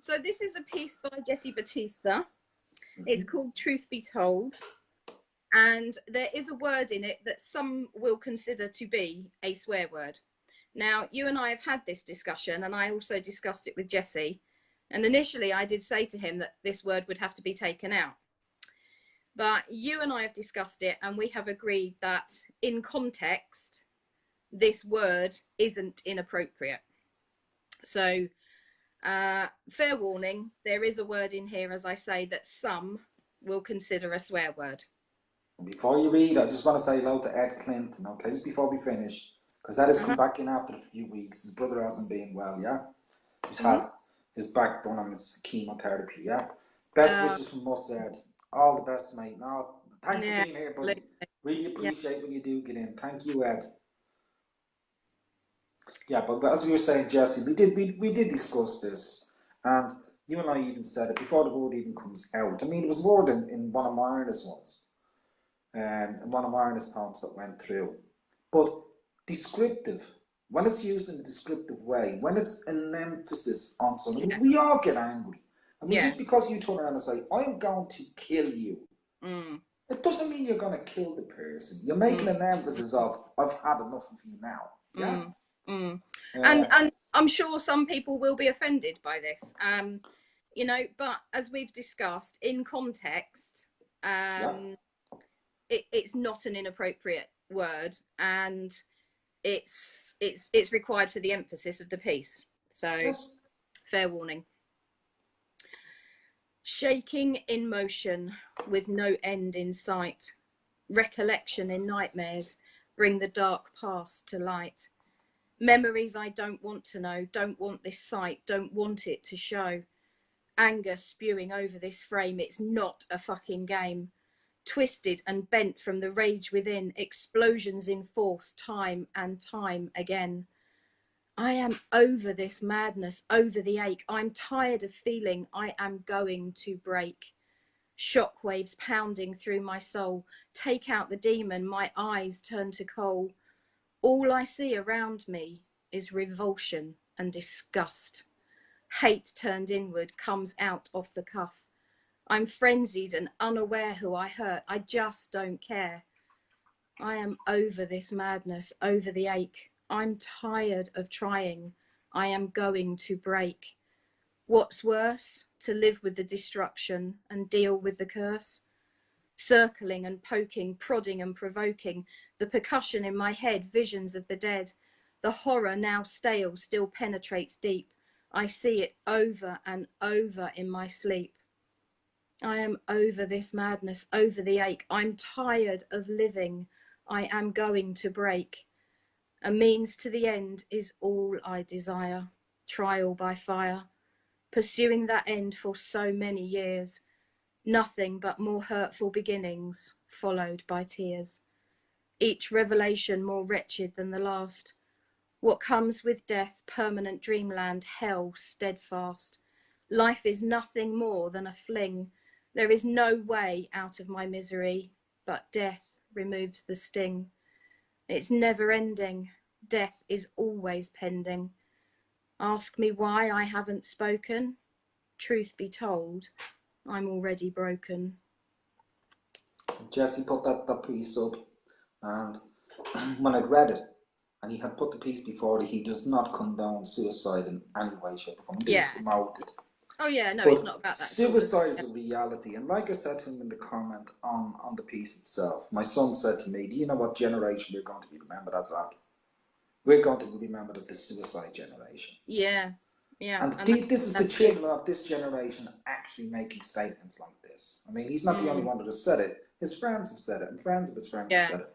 So this is a piece by Jessie Batista. It's called Truth Be Told, and there is a word in it that some will consider to be a swear word. Now, you and I have had this discussion, and I also discussed it with Jessie, and initially I did say to him that this word would have to be taken out. But you and I have discussed it, and we have agreed that in context, this word isn't inappropriate. So, fair warning, there is a word in here, as I say, that some will consider a swear word. Before you read, I just want to say hello to Ed Clinton, okay, just before we finish, because Ed has come back in after a few weeks. His brother hasn't been well, yeah? He's had his back done on his chemotherapy, yeah? Best wishes from us, Ed. All the best, mate. No, thanks for being here, buddy. Really appreciate when you do get in. Thank you, Ed. Yeah, but as we were saying, Jesse, we did discuss this, and you and I even said it before the word even comes out. I mean, it was a word in one of Marna's ones, in one of Marna's poems that went through. But descriptive, when it's used in a descriptive way, when it's an emphasis on something, we all get angry. I mean, just because you turn around and say, I'm going to kill you, it doesn't mean you're going to kill the person. You're making an emphasis of, I've had enough of you now. Yeah? And I'm sure some people will be offended by this, you know, but as we've discussed, in context, it's not an inappropriate word, and it's required for the emphasis of the piece. So, fair warning. Shaking in motion with no end in sight, recollection in nightmares bring the dark past to light. Memories I don't want to know, don't want this sight, don't want it to show. Anger spewing over this frame, it's not a fucking game. Twisted and bent from the rage within, explosions in force time and time again. I am over this madness, over the ache. I'm tired of feeling I am going to break. Shockwaves pounding through my soul. Take out the demon, my eyes turn to coal. All I see around me is revulsion and disgust. Hate turned inward comes out off the cuff. I'm frenzied and unaware who I hurt. I just don't care. I am over this madness, over the ache. I'm tired of trying. I am going to break. What's worse, to live with the destruction and deal with the curse? Circling and poking, prodding and provoking, the percussion in my head, visions of the dead. The horror now stale still penetrates deep. I see it over and over in my sleep. I am over this madness, over the ache. I'm tired of living. I am going to break. A means to the end is all I desire. Trial by fire. Pursuing that end for so many years. Nothing but more hurtful beginnings, followed by tears. Each revelation more wretched than the last. What comes with death, permanent dreamland, hell steadfast. Life is nothing more than a fling. There is no way out of my misery, but death removes the sting. It's never ending. Death is always pending. Ask me why I haven't spoken. Truth be told, I'm already broken. Jesse put that piece up, and when I'd read it, and he had put the piece before that he does not condone suicide in any way, shape, or form. He doesn't promote it. Oh yeah, no, but it's not about that. Suicide is a reality, and like I said to him in the comment on the piece itself, my son said to me, "Do you know what generation we're going to be remembered as at? We're going to be remembered as the suicide generation." Yeah. And this is the children of this generation actually making statements like this. I mean, he's not the only one that has said it. His friends have said it, and friends of his friends have said it.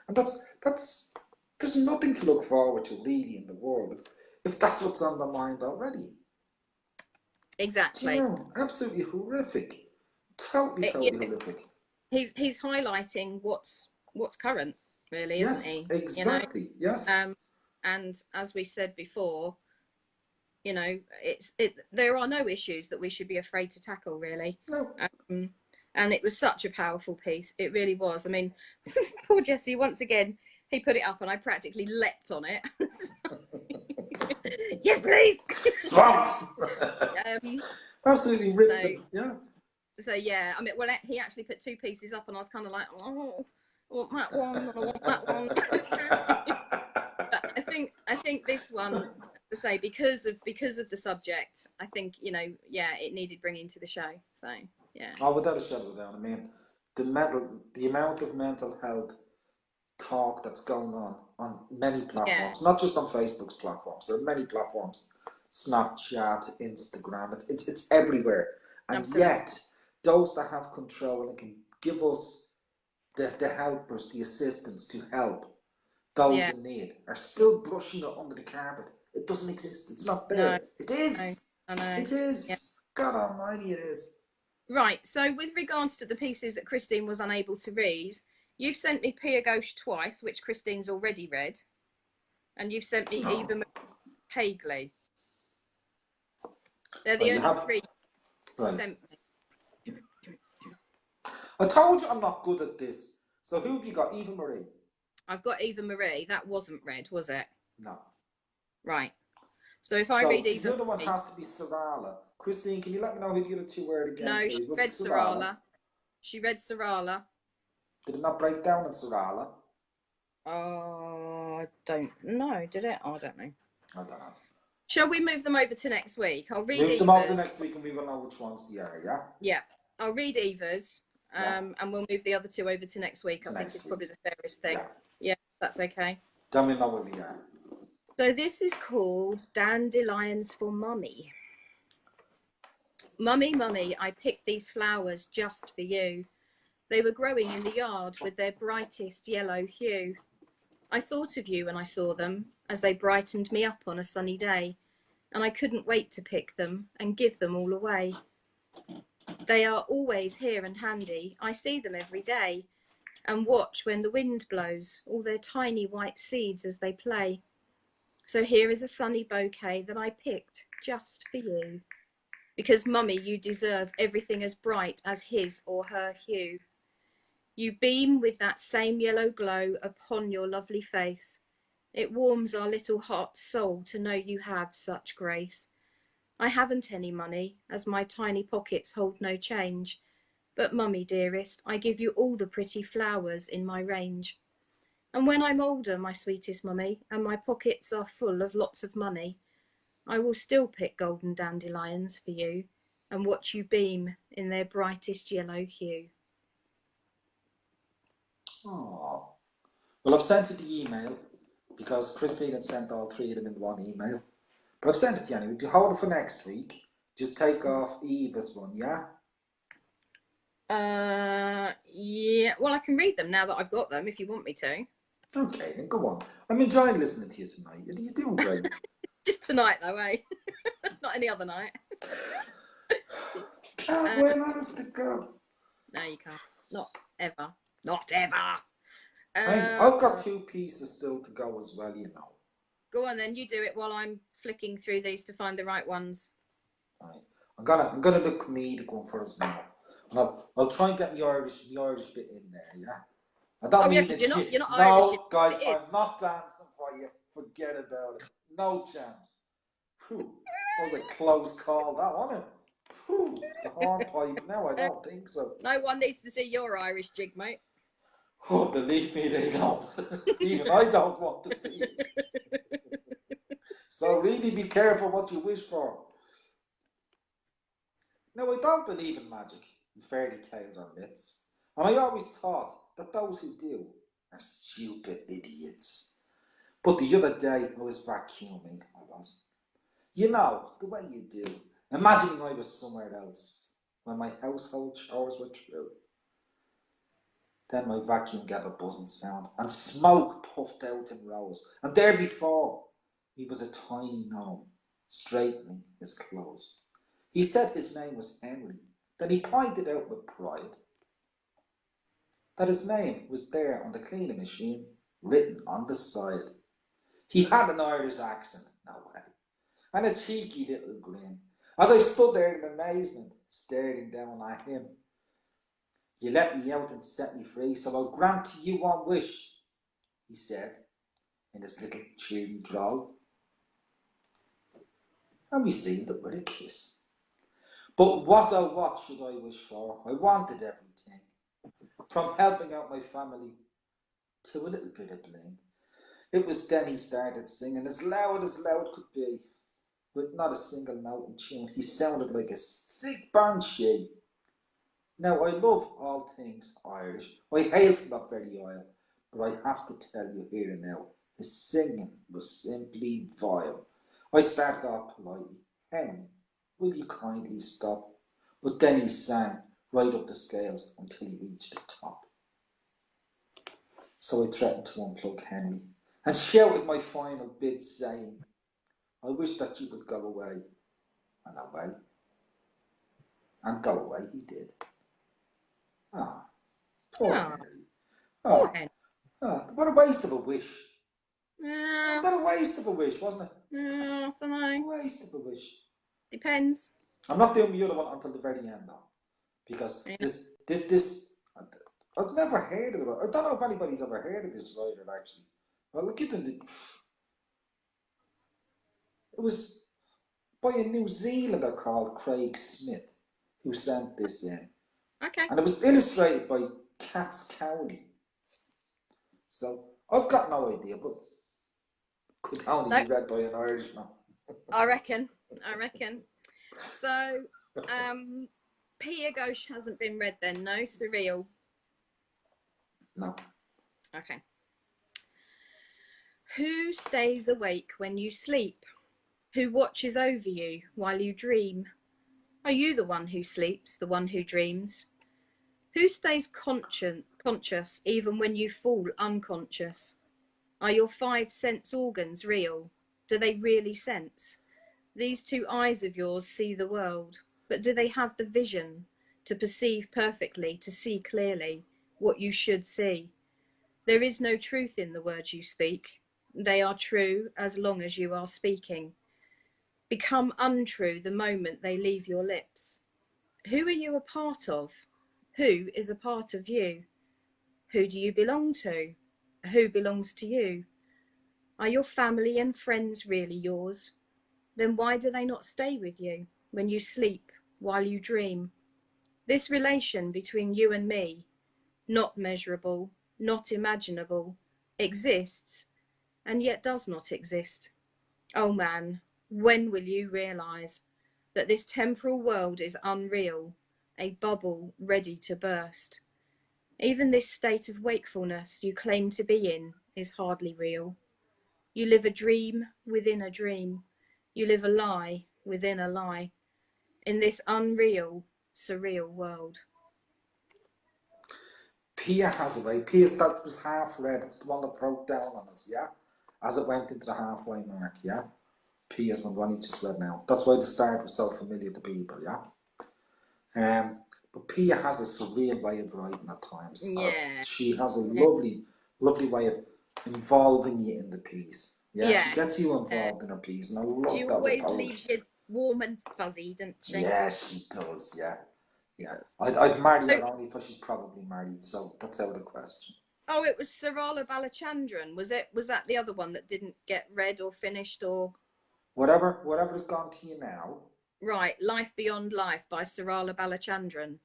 And that's there's nothing to look forward to really in the world if that's what's on their mind already. Exactly. You know, absolutely horrific. Totally horrific. He's highlighting what's current, really, isn't he? Yes, exactly. You know? Yes. And as we said before, there are no issues that we should be afraid to tackle, really. No. And it was such a powerful piece. It really was. I mean, poor Jesse, once again, he put it up and I practically leapt on it. Yes, please. Swamped. um, Absolutely ripped so, it. Yeah. So yeah, I mean, well, he actually put 2 pieces up, and I was kind of like, oh, I want that one, I want that one. But I think this one, to say, because of the subject, I think, you know, yeah, it needed bringing to the show. So yeah. Oh, without a shadow of a doubt. I mean, the amount of mental health talk that's going on many platforms, not just on Facebook's platforms. There are many platforms, Snapchat, Instagram. It's everywhere, and Absolutely. yet those that have control and can give us the helpers, the assistance to help those Yeah. in need are still brushing it under the carpet. It doesn't exist. It's not No. there. It is. I know. It Yeah. is. God Almighty, it is. Right. So with regards to the pieces that Christine was unable to read, you've sent me Pia Ghosh twice, which Christine's already read, and you've sent me Eva Hagley. They're the only 3 you sent me. I told you I'm not good at this. So who have you got? Eva Marie? I've got Eva Marie. That wasn't read, was it? No. Right. So if I read Eva the other one Marie, has to be Sarala. Christine, can you let me know who the other 2 were again, no, please? she Was read it Sarala? Sarala. She read Sarala. Did it not break down in Sarala? Oh, I don't know. Did it? Oh, I don't know. I don't know. Shall we move them over to next week? I'll read Move Eva's. them over to next week and we will know which ones they are, yeah? Yeah. I'll read Eva's, and we'll move the other 2 over to next week. I think it's probably the fairest thing. Yeah, that's okay. Tell me know where we are. So this is called Dandelions for Mummy. Mummy, Mummy, I picked these flowers just for you. They were growing in the yard with their brightest yellow hue. I thought of you when I saw them, as they brightened me up on a sunny day, and I couldn't wait to pick them and give them all away. They are always here and handy. I see them every day, and watch when the wind blows all their tiny white seeds as they play. So here is a sunny bouquet that I picked just for you. Because, Mummy, you deserve everything as bright as his or her hue. You beam with that same yellow glow upon your lovely face. It warms our little hot soul to know you have such grace. I haven't any money, as my tiny pockets hold no change. But, Mummy, dearest, I give you all the pretty flowers in my range. And when I'm older, my sweetest Mummy, and my pockets are full of lots of money, I will still pick golden dandelions for you and watch you beam in their brightest yellow hue. Oh. Well, I've sent it the email because Christine had sent all 3 of them in one email. But I've sent it to you anyway. If you hold it for next week, just take off Eva's one, yeah? Yeah. Well, I can read them now that I've got them if you want me to. Okay, then go on. I'm enjoying listening to you tonight. You're doing great. Just tonight, though, eh? Not any other night. Can't win, honest to God. No, you can't. Not ever. Not ever. I've got 2 pieces still to go as well, you know. Go on then, you do it while I'm flicking through these to find the right ones. Right. I'm gonna do comedic one for us now. And I'll try and get the Irish bit in there, yeah? I don't mean it. You're not no, Irish. guys, I'm not dancing for you. Forget about it. No chance. Whew. That was a close call, that, wasn't it? Whew. The hornpipe. No, I don't think so. No one needs to see your Irish jig, mate. Oh, believe me, they don't. Even I don't want to see it. So really be careful what you wish for. No, I don't believe in magic, and fairy tales or myths. And I always thought that those who do are stupid idiots. But the other day I was vacuuming, I was. You know, the way you do. Imagining I was somewhere else when my household chores were through. Then my vacuum gave a buzzing sound, and smoke puffed out in rows. And there before me was a tiny gnome, straightening his clothes. He said his name was Henry. Then he pointed out with pride that his name was there on the cleaning machine, written on the side. He had an Irish accent, no way, and a cheeky little grin, as I stood there in amazement, staring down at him. You let me out and set me free, so I'll grant to you one wish, he said in his little cheery drawl. And we sealed it with a kiss. But what should I wish for? I wanted everything. From helping out my family to a little bit of bling. It was then he started singing as loud could be, with not a single note in tune. He sounded like a sick banshee. Now, I love all things Irish. I hail from that very isle, but I have to tell you here and now, his singing was simply vile. I started off politely, Henry, will you kindly stop? But then he sang right up the scales until he reached the top. So I threatened to unplug Henry and shouted my final bid, saying, I wish that you would go away. And away. And go away he did. Ah, poor Oh, Henry. poor Ah, Hen. what a waste of a wish. Yeah, What a waste of a wish, wasn't it? I don't A know. waste of a wish. Depends. I'm not doing the other one until the very end, though, because Yeah. this, I've never heard of it. I don't know if anybody's ever heard of this writer actually. Well, look at it. It was by a New Zealander called Craig Smith who sent this in, Okay. and it was illustrated by Katz Cowley. So I've got no idea, but could only No, be read by an Irishman. I reckon. So, Pia Ghosh hasn't been read then, no? Surreal. No. Okay. Who stays awake when you sleep? Who watches over you while you dream? Are you the one who sleeps, the one who dreams? Who stays conscious even when you fall unconscious? Are your 5 sense organs real? Do they really sense? These 2 eyes of yours see the world, but do they have the vision to perceive perfectly, to see clearly what you should see? There is no truth in the words you speak. They are true as long as you are speaking. Become untrue the moment they leave your lips. Who are you a part of? Who is a part of you? Who do you belong to? Who belongs to you? Are your family and friends really yours? Then why do they not stay with you when you sleep, while you dream? This relation between you and me, not measurable, not imaginable, exists and yet does not exist. Oh man, when will you realise that this temporal world is unreal, a bubble ready to burst? Even this state of wakefulness you claim to be in is hardly real. You live a dream within a dream. You live a lie within a lie. In this unreal, surreal world. Pia has a way. Pia's that was half read. It's the one that broke down on us, yeah? As it went into the halfway mark, yeah? Pia's one he just read now. That's why the start was so familiar to people, yeah? But Pia has a surreal way of writing at times. Yeah. She has a lovely way of involving you in the piece. Yeah, Yeah. she gets you involved in her piece, and I love She that with always poetry. leaves you warm and fuzzy, doesn't she? Yeah, she does, yeah. She Yeah. does. I'd marry her only if she's probably married, so that's out of the question. Oh, it was Sarala Balachandran. Was that the other one that didn't get read or finished or Whatever's gone to you now. right, Life Beyond Life by Sarala Balachandran.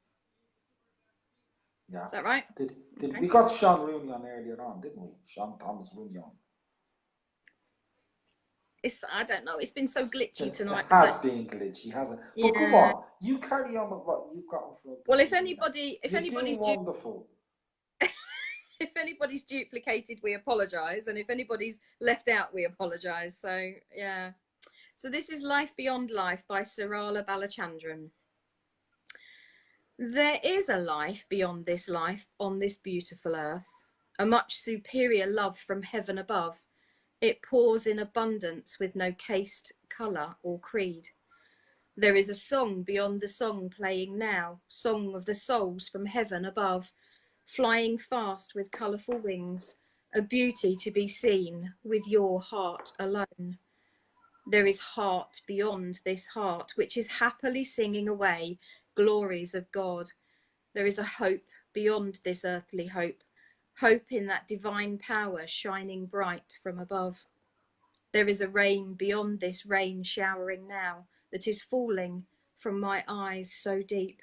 Yeah. Is that right? Did Okay. we got Sean Rooney on earlier on, didn't we? Sean Thomas Rooney on. I don't know. It's been so glitchy tonight. It has been glitchy, hasn't it? Yeah. But come on, you carry on with what you've got in front of you. Well, if You're doing wonderful. if anybody's duplicated, we apologise, and if anybody's left out, we apologise. So yeah. So this is Life Beyond Life by Sarala Balachandran. There is a life beyond this life on this beautiful earth, a much superior love from heaven above. It pours in abundance with no caste, colour or creed. There is a song beyond the song playing now, song of the souls from heaven above, flying fast with colourful wings, a beauty to be seen with your heart alone. There is heart beyond this heart, which is happily singing away glories of God. There is a hope beyond this earthly hope, hope in that divine power shining bright from above. There is a rain beyond this rain showering now that is falling from my eyes so deep.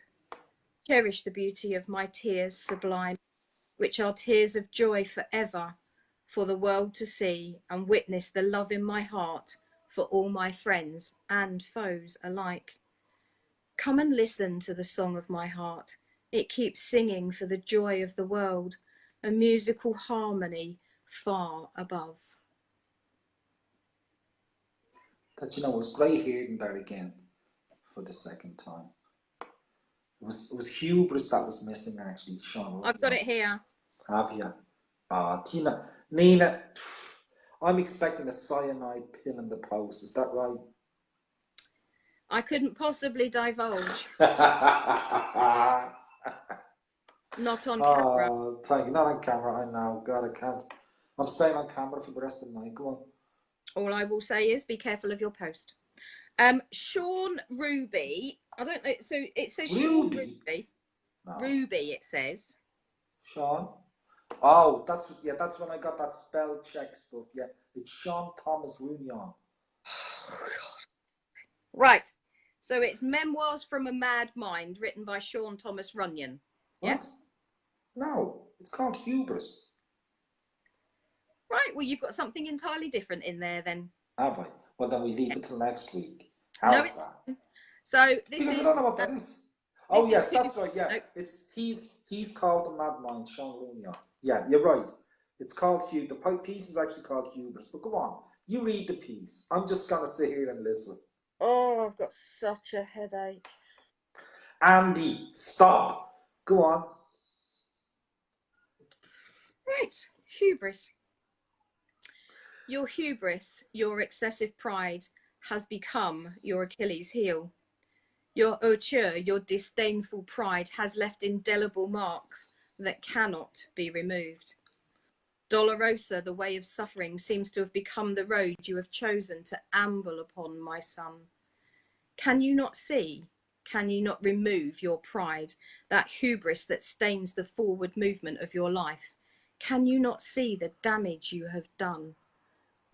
Cherish the beauty of my tears sublime, which are tears of joy forever, for the world to see and witness the love in my heart for all my friends and foes alike. Come and listen to the song of my heart. It keeps singing for the joy of the world, a musical harmony far above. That, you know, it was great hearing that again for the second time. It was hubris that was missing, actually, Sean. I've got it here. Have you? Nina, I'm expecting a cyanide pill in the post. Is that right? I couldn't possibly divulge. Not on camera. Oh, thank you. Not on camera, I know. God, I can't. I'm staying on camera for the rest of the night. Go on. All I will say is be careful of your post. Sean Ruby, I don't know. So it says Sean Ruby. No. Ruby, it says. Sean? Oh, that's when I got that spell check stuff. Yeah, it's Sean Thomas Runyon. Oh, God. Right. So it's Memoirs from a Mad Mind, written by Sean Thomas Runyon. Yes? What? No, it's called Hubris. Right, well, you've got something entirely different in there then. Have I? Well, then we leave it till next week. How's that? So this because is, I don't know what that is. Oh yes, that's right. Yeah, no. he's called the Mad Mind, Sean Runyon. Yeah, you're right. It's called Hugh. The piece is actually called Hubris. But go on, you read the piece. I'm just gonna sit here and listen. Oh, I've got such a headache. Andy, stop. Go on. Right, hubris. Your hubris, your excessive pride, has become your Achilles heel. Your hauteur, your disdainful pride has left indelible marks that cannot be removed. Dolorosa, the way of suffering, seems to have become the road you have chosen to amble upon, my son. Can you not see? Can you not remove your pride, that hubris that stains the forward movement of your life? Can you not see the damage you have done?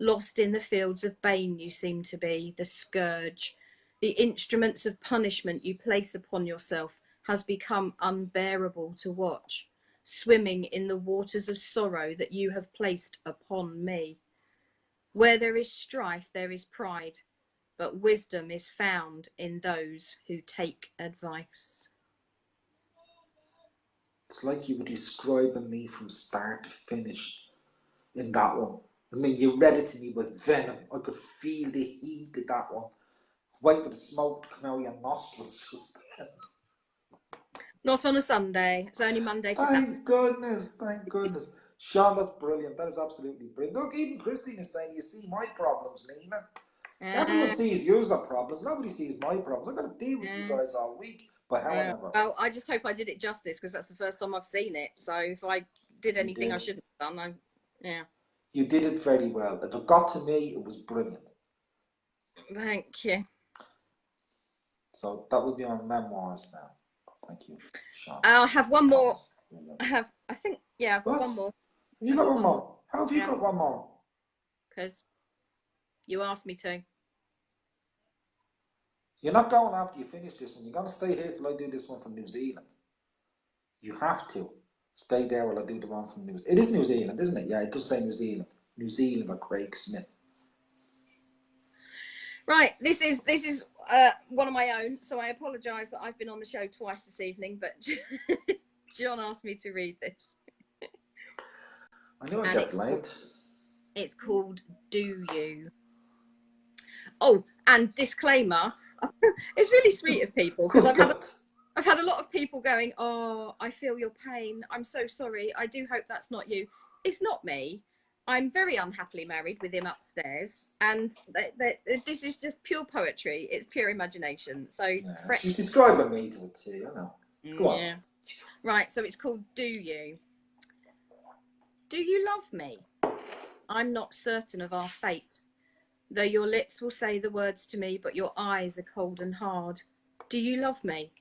Lost in the fields of bane you seem to be, the scourge, the instruments of punishment you place upon yourself has become unbearable to watch, swimming in the waters of sorrow that you have placed upon me. Where there is strife, there is pride, but wisdom is found in those who take advice. It's like you were describing me from start to finish in that one. I mean, you read it to me with venom. I could feel the heat of that one. Wait for the smoke to come out of your nostrils just then. Not on a Sunday. It's only Monday to Saturday. Thank goodness. Thank goodness. Sean, that's brilliant. That is absolutely brilliant. Look, even Christine is saying, you see my problems, Nina. Everyone sees yours are problems. Nobody sees my problems. I've got to deal with you guys all week. But however. Well, I just hope I did it justice because that's the first time I've seen it. So if I did anything I shouldn't have done, yeah. You did it very well. If it got to me, it was brilliant. Thank you. So that will be on memoirs now. Thank you, Sean. I'll have one more. I've got one more. You got one more? How have you got one more? Because you asked me to. You're not going after you finish this one. You're going to stay here till I do this one from New Zealand. You have to stay there while I do the one from New Zealand. It is New Zealand, isn't it? Yeah, it does say New Zealand. New Zealand by Craig Smith. Right, this is one of my own, so I apologise that I've been on the show twice this evening, but John asked me to read this. I knew I'd get blamed. It's called Do You. Oh, and disclaimer, it's really sweet of people because I've had a lot of people going, oh, I feel your pain. I'm so sorry. I do hope that's not you. It's not me. I'm very unhappily married with him upstairs, and this is just pure poetry. It's pure imagination. So she's describing me to a T, I know. Go on. Yeah. Right, so it's called Do You. Do you love me? I'm not certain of our fate. Though your lips will say the words to me, but your eyes are cold and hard. Do you love me?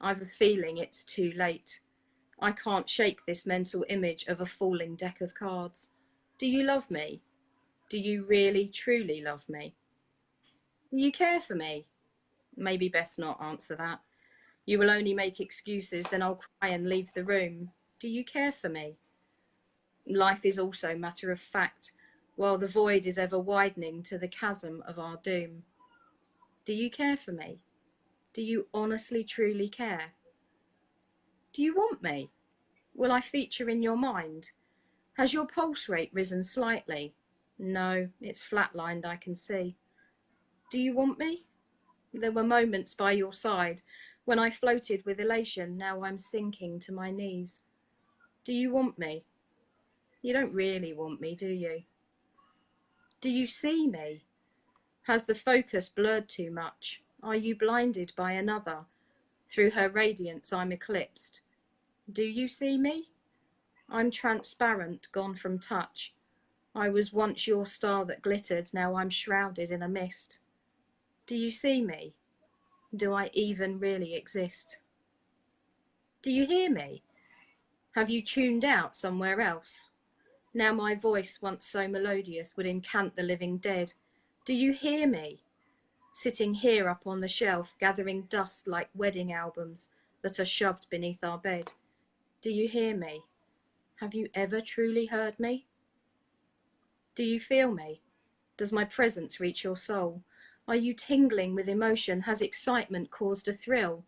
I've a feeling it's too late. I can't shake this mental image of a falling deck of cards. Do you love me? Do you really, truly love me? Do you care for me? Maybe best not answer that. You will only make excuses, then I'll cry and leave the room. Do you care for me? Life is also matter of fact, while the void is ever widening to the chasm of our doom. Do you care for me? Do you honestly, truly care? Do you want me? Will I feature in your mind? Has your pulse rate risen slightly? No, it's flatlined, I can see. Do you want me? There were moments by your side when I floated with elation, now I'm sinking to my knees. Do you want me? You don't really want me, do you? Do you see me? Has the focus blurred too much? Are you blinded by another? Through her radiance I'm eclipsed. Do you see me? I'm transparent, gone from touch. I was once your star that glittered, now I'm shrouded in a mist. Do you see me? Do I even really exist? Do you hear me? Have you tuned out somewhere else? Now my voice, once so melodious, would incant the living dead. Do you hear me? Sitting here up on the shelf, gathering dust like wedding albums that are shoved beneath our bed. Do you hear me? Have you ever truly heard me? Do you feel me? Does my presence reach your soul? Are you tingling with emotion? Has excitement caused a thrill?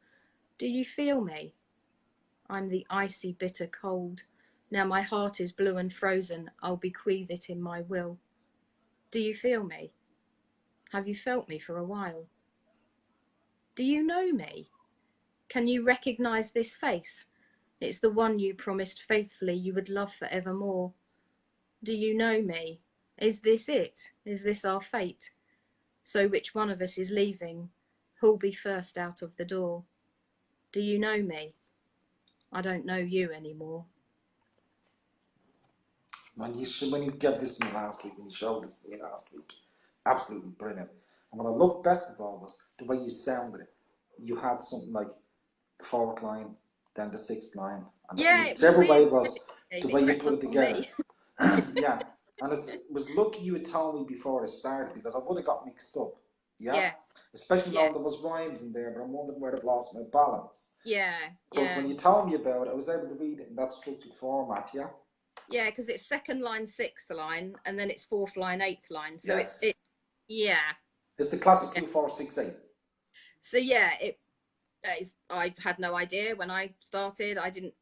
Do you feel me? I'm the icy bitter cold. Now my heart is blue and frozen, I'll bequeath it in my will. Do you feel me? Have you felt me for a while? Do you know me? Can you recognise this face? It's the one you promised faithfully you would love forevermore. Do you know me? Is this it? Is this our fate? So which one of us is leaving? Who'll be first out of the door? Do you know me? I don't know you anymore. When you gave this to me last week, when you showed this to me last week, absolutely brilliant. And what I loved best of all was the way you sounded it. You had something like the fourth line, then the sixth line, and Yeah, it was whichever way weird. it was, the way you crept put up it on together. me. Yeah, and it was lucky you had told me before I started because I would have got mixed up. Yeah, especially Yeah. though there was rhymes in there, but I'm wondering where I've lost my balance. Yeah, But when you told me about it, I was able to read it in that structured format. Yeah. Yeah, because it's second line, sixth line, and then it's fourth line, eighth line. So Yes. yeah. It's the classic 2-4-6-8. So yeah, I had no idea when I started. I didn't,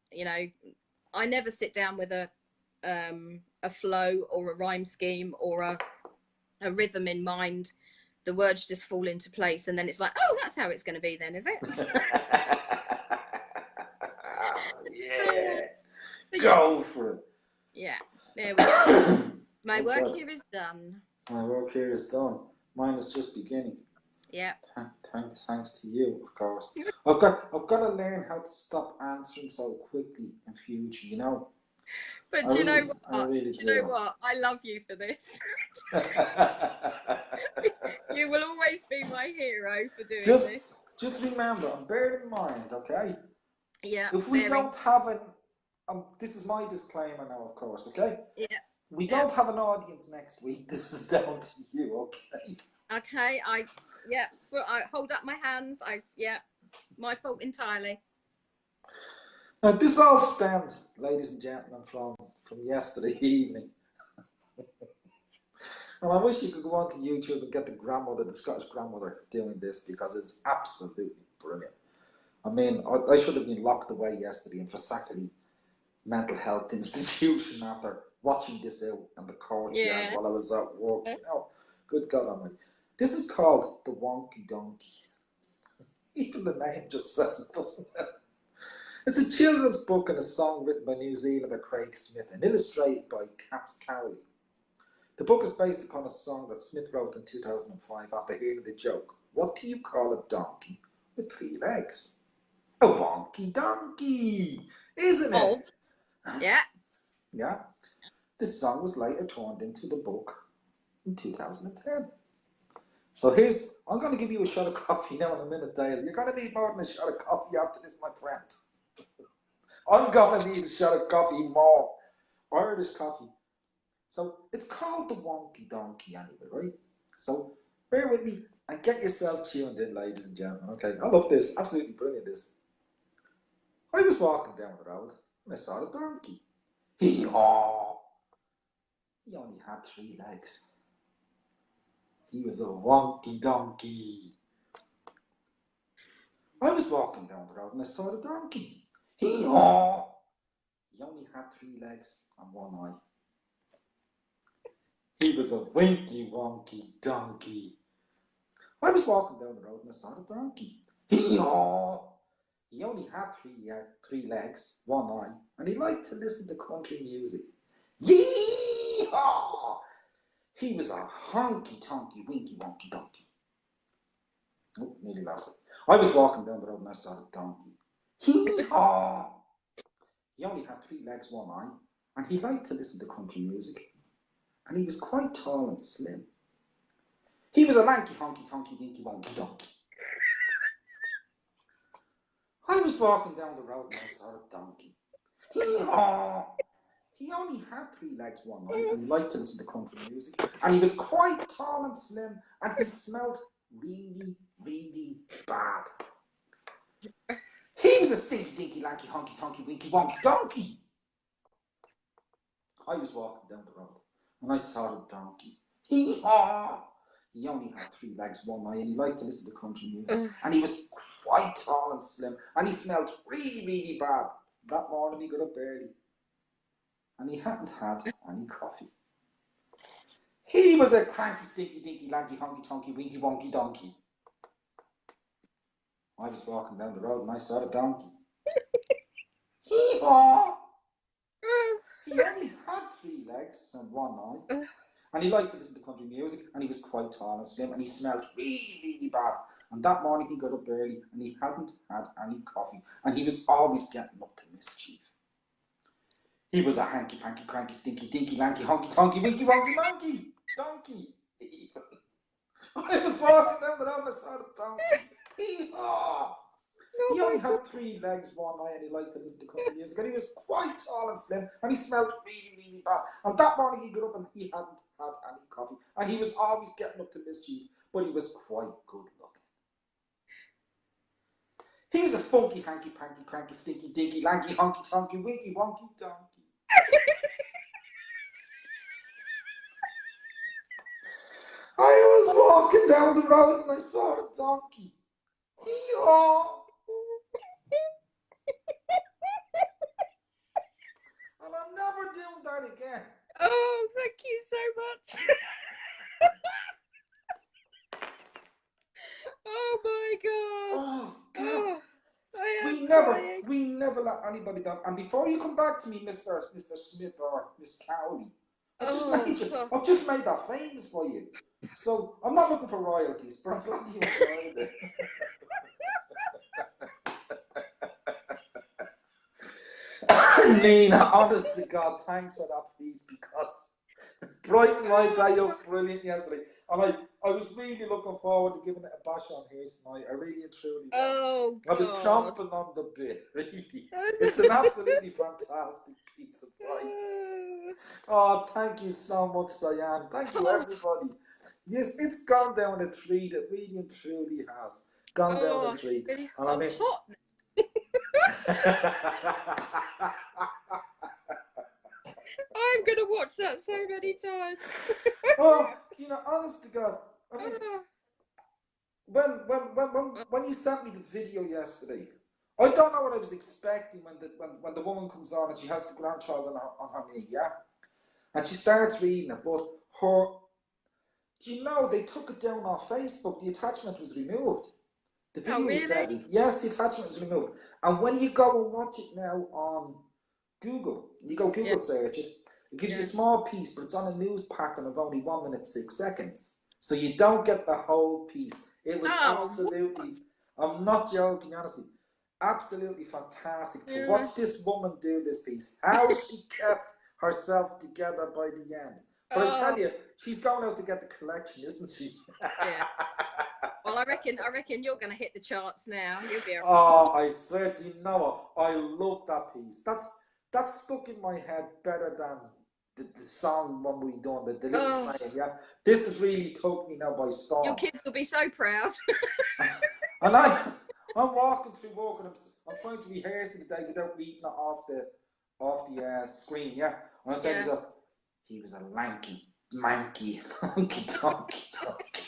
I never sit down with a flow or a rhyme scheme or a rhythm in mind. The words just fall into place, and then it's like, oh, that's how it's going to be then, is it? Yeah. So, Go for it. Yeah, there we go. My work God. here is done. My work here is done. Mine is just beginning. Yeah. Thanks to you, of course. I've got to learn how to stop answering so quickly in future. You know. But do you know what? I really do you know what? I love you for this. You will always be my hero for doing this. Just remember, and bear in mind, okay? Yeah. If we don't have an, this is my disclaimer now, of course, okay? Yeah. We don't have an audience next week. This is down to you, okay? Okay. I hold up my hands. My fault entirely. Now, this all stemmed, ladies and gentlemen, from yesterday evening. And I wish you could go onto YouTube and get the Scottish grandmother doing this because it's absolutely brilliant. I mean, I should have been locked away yesterday in Fasakari mental health institution after watching this out in the courtyard while I was at work. You know, good God Almighty. This is called The Wonky Donkey. Even the name just says it, doesn't it? It's a children's book and a song written by New Zealander Craig Smith and illustrated by Katz Cowley. The book is based upon a song that Smith wrote in 2005 after hearing the joke, "What do you call a donkey with 3 legs?" A wonky donkey, isn't it? Yeah. Yeah. This song was later turned into the book in 2010. So I'm going to give you a shot of coffee now in a minute, Dale. You're going to need more than a shot of coffee after this, my friend. I'm gonna need a shot of coffee more. Irish coffee. So it's called the Wonky Donkey anyway, right? So bear with me and get yourself tuned in, ladies and gentlemen. Okay, I love this. Absolutely brilliant, this. I was walking down the road and I saw the donkey. Hee-haw! He only had 3 legs. He was a wonky donkey. I was walking down the road and I saw the donkey. Hee-haw! He only had 3 legs and 1 eye. He was a winky wonky donkey. I was walking down the road and I saw the donkey. Hee-haw! He only had 3 legs, 1 eye, and he liked to listen to country music. Yee-haw! He was a honky-tonky, winky-wonky donkey. Oh, nearly lost it. I was walking down the road and I saw the donkey. Hee-haw! He only had 3 legs, 1 eye, and he liked to listen to country music. And he was quite tall and slim. He was a lanky, honky-tonky, winky-wonky donkey. I was walking down the road and I saw the donkey. Hee-haw! He only had 3 legs, 1 eye, and he liked to listen to country music. And he was quite tall and slim, and he smelled really, really bad. He was a stinky, dinky, lanky, honky, tonky, winky, wonky donkey. I was walking down the road, and I saw the donkey. Hee-haw! He only had 3 legs, 1 eye, and he liked to listen to country music. And he was quite tall and slim, and he smelled really, really bad. That morning he got up early, and he hadn't had any coffee. He was a cranky, stinky, dinky, lanky, honky, tonky, winky, wonky donkey. I was walking down the road and I saw the donkey. Hee-haw! He only had 3 legs and 1 eye, and he liked to listen to country music, and he was quite tall and slim, and he smelled really, really bad. And that morning he got up early, and he hadn't had any coffee, and he was always getting up to mischief. He was a hanky-panky, cranky, stinky, dinky, lanky, honky-tonky, winky, wonky, monkey donkey. I was walking down the road and I saw the donkey. Hee-haw! He only had 3 legs, 1 eye, and he liked to listen to country music. And he was quite tall and slim, and he smelled really, really bad. And that morning he got up and he hadn't had any coffee. And he was always getting up to mischief, but he was quite good looking. He was a spunky, hanky, panky, cranky, stinky, dinky, lanky, honky, tonky, winky, wonky donkey. I was walking down the road and I saw the donkey. Hee-haw! And I'm never doing that again. Oh, thank you so much. Oh my God. Oh, God. I am crying. We never let anybody down. And before you come back to me, Mr. Smith or Miss Cowley, I've just made that famous for you. So I'm not looking for royalties, but I'm glad you enjoyed it. Nina, honest to God, thanks for that piece, because bright and right day, you're brilliant yesterday. And I was really looking forward to giving it a bash on here tonight. I really and truly was. Oh, God. I was chomping on the bit, really. It's an absolutely fantastic piece of writing. Oh, thank you so much, Diane. Thank you, everybody. Yes, it's gone down a treat. It really and truly has gone down a treat. Really And I mean, hot. I'm gonna watch that so many times. oh, you know, honest to God, I mean, when you sent me the video yesterday, I don't know what I was expecting when the woman comes on and she has the grandchild on her knee, yeah, and she starts reading it, but do you know they took it down on Facebook? The attachment was removed. The video was sent me. Yes, the attachment was removed. And when you go and watch it now on Google, you go Google search it, it gives you a small piece, but it's on a news pattern of only 1 minute 6 seconds. So you don't get the whole piece. It was absolutely, I'm not joking, honestly, absolutely fantastic to watch this woman do this piece. How she kept herself together by the end. But I tell you, she's going out to get the collection, isn't she? Yeah. Well, I reckon you're going to hit the charts now. You'll be. Oh, I swear, do you know what? I love that piece. That's stuck in my head better than the song one we done, the little train. Yeah, this has really took me now by storm. Your kids will be so proud. And I'm walking through work, and I'm trying to rehearse it today without reading it off the screen. Yeah, and I said to myself, he was a lanky, manky, honky tonky tonky.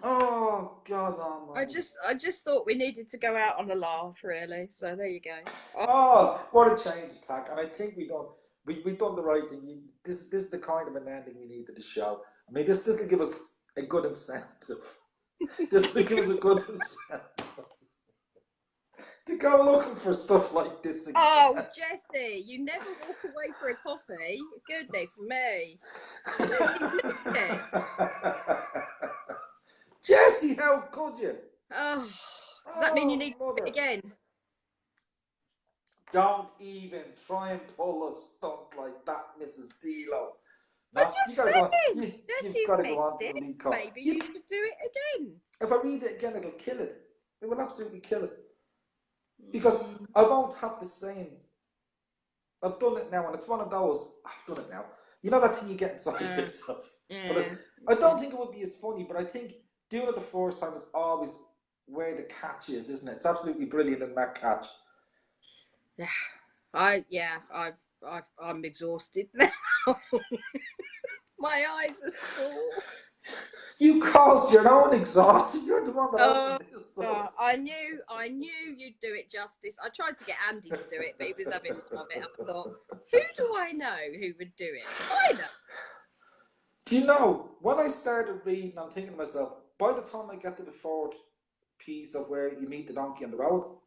Oh God Almighty! I just thought we needed to go out on a laugh, really. So there you go. Oh, what a change of tack! And I think we done the right thing. This is the kind of an ending we need to the show. I mean, this will give us a good incentive. This will give us a good incentive to go looking for stuff like this again. Oh, Jessie, you never walk away for a coffee. Goodness me. Jessie, how could you? Oh, does that mean you need mother. to do it again? Don't even try and pull a stunt like that, Mrs. Dilo. No, you've got to go on to the lead call. Maybe you should do it again. If I read it again, it'll kill it. It will absolutely kill it. Because I won't have the same. I've done it now, and it's one of those. I've done it now. You know that thing you get inside yourself. But I don't think it would be as funny. But I think doing it the first time is always where the catch is, isn't it? It's absolutely brilliant in that catch. Yeah, I'm exhausted now. My eyes are sore. You caused your own exhaustion. You're the one that opened this up. I knew you'd do it justice. I tried to get Andy to do it, but he was having none of it. I thought, who do I know who would do it? I know. Do you know, when I started reading, I'm thinking to myself, by the time I get to the fourth piece of where you meet the donkey on the road,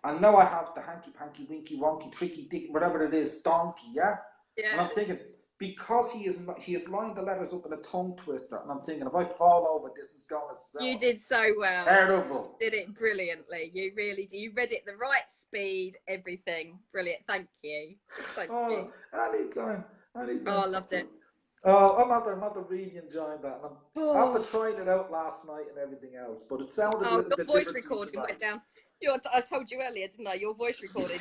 and now I have the hanky panky winky wonky tricky dick whatever it is donkey, and I'm thinking, because he has lined the letters up in a tongue twister, and I'm thinking, if I fall over, this is going to sound you did so well. Terrible. You did it brilliantly. You really did. You read it the right speed, everything. Brilliant. Thank you. Thank you. Anytime. Oh, I loved it. Oh, I'm really enjoying that. After trying it out last night and everything else, but it sounded a little bit different. Your voice recording went down. I told you earlier, didn't I? Your voice recording.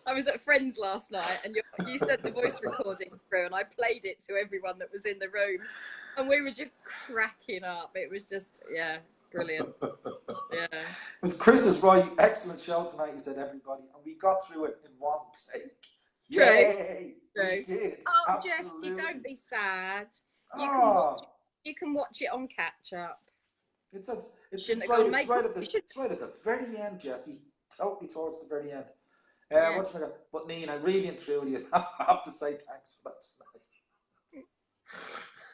I was at Friends last night, and you sent the voice recording through, and I played it to everyone that was in the room, and we were just cracking up. It was just, brilliant. Yeah. It was Chris's right. Excellent show tonight, he said, everybody, and we got through it in one take. True. Yay! True. We did. Oh, absolutely. Jessie, don't be sad. You can watch it on catch up. It's right at the very end, Jessie. Totally towards the very end. But Nina, really and truly, I have to say thanks for that tonight.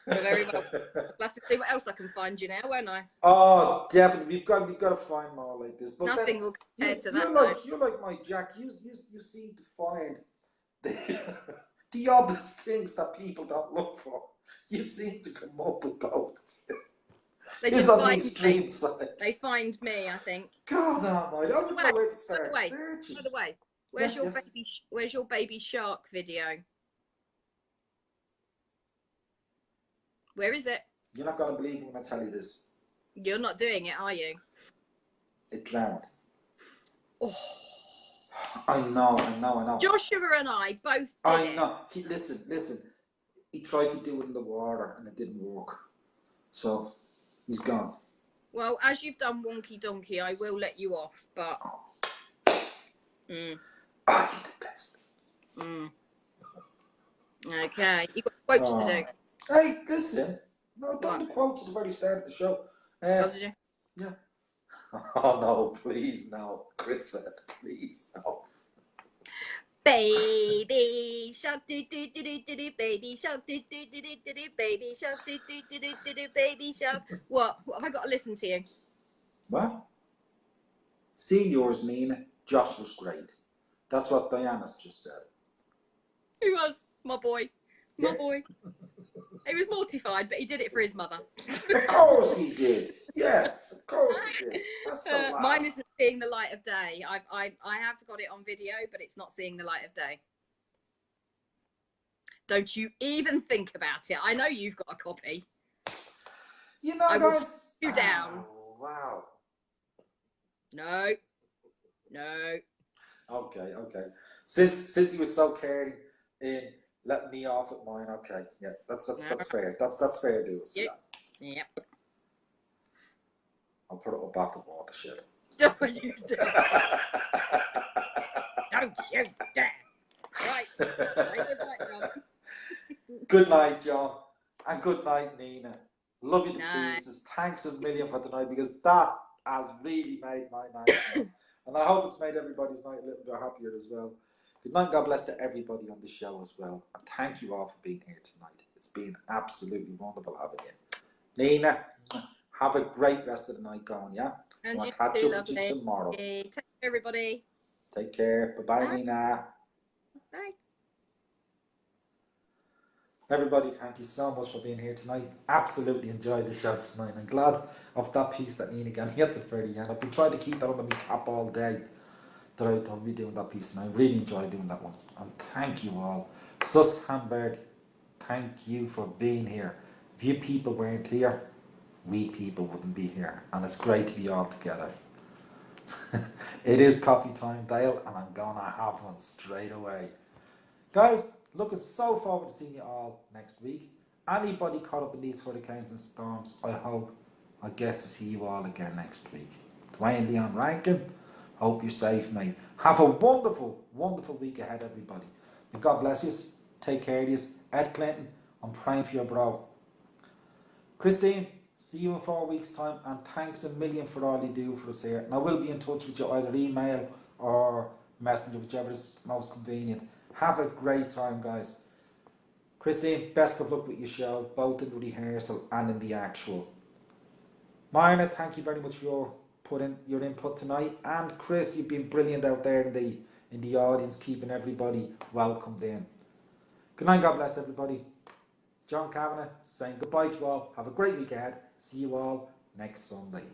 You're very well. I'll have to see what else I can find you now, won't I? Oh, definitely. We've got to find more like this. But nothing will compare to that. You're like my Jack. You seem to find the oddest things that people don't look for. You seem to come up with both. They just on find the extreme me. side. They find me, I think. God almighty, I don't know where to start searching. By the way, where's your baby shark video? Where is it? You're not going to believe me when I tell you this. You're not doing it, are you? It drowned. Oh. I know. Joshua and I both did I know. Listen. He tried to do it in the water and it didn't work. So, he's gone. Well, as you've done wonky donkey, I will let you off, but... you're the best. Okay. You've got quotes to do. Hey, listen. No, don't the quotes at the very start of the show. Did you? Yeah. Oh, no, please, no. Chris said, please, no. Baby shark, do do do do do do, baby shark, do do do do do do, baby shark, do do do do do do, baby shark. What have I got to listen to you? What? Seeing yours, Nina, Josh was great. That's what Diana's just said. He was my boy. My boy. He was mortified, but he did it for his mother. Of course he did. Yes, of course he did. That's so mine isn't seeing the light of day. I have got it on video, but it's not seeing the light of day. Don't you even think about it. I know you've got a copy. You know, I will guys. you down. Oh, wow. No. No. Okay, okay. Since you were so caring in letting me off at mine, okay, yeah, that's fair. That's fair, dude. So, Yep. Yep. I'll put it up after watershed. Don't you dare. Don't you dare. Right. Say goodnight, John. Good night, John. And good night, Nina. Love you to Night. pieces. Thanks a million for tonight because that has really made my night. And I hope it's made everybody's night a little bit happier as well. Good night, God bless to everybody on the show as well. And thank you all for being here tonight. It's been absolutely wonderful having you. Nina, have a great rest of the night going, yeah? And I'll you catch too, up with you lovely. tomorrow. Take care, everybody. Take care. Bye-bye, Bye. Nina. Bye. Everybody, thank you so much for being here tonight. Absolutely enjoyed the show tonight. I'm glad of that piece that Nina gave me at the very end. I've been trying to keep that under my cap all day, that I'll be doing that piece, and I really enjoyed doing that one. And thank you all. Sus Hamburg, thank you for being here. If you people weren't here, we people wouldn't be here. And it's great to be all together. It is coffee time, Dale, and I'm gonna have one straight away. Guys, looking so forward to seeing you all next week. Anybody caught up in these hurricanes and storms, I hope I get to see you all again next week. Dwayne Leon Rankin, hope you're safe, mate. Have a wonderful, wonderful week ahead, everybody. May God bless you. Take care of you. Ed Clinton, I'm praying for your bro. Christine, see you in 4 weeks' time, and thanks a million for all you do for us here. And I will be in touch with you either email or messenger, whichever is most convenient. Have a great time, guys. Christine, best of luck with your show, both in the rehearsal and in the actual. Marna, thank you very much for your input tonight. And Chris, you've been brilliant out there in the audience, keeping everybody welcomed in. Good night, God bless everybody. John Kavanagh saying goodbye to all. Have a great week ahead. See you all next Sunday.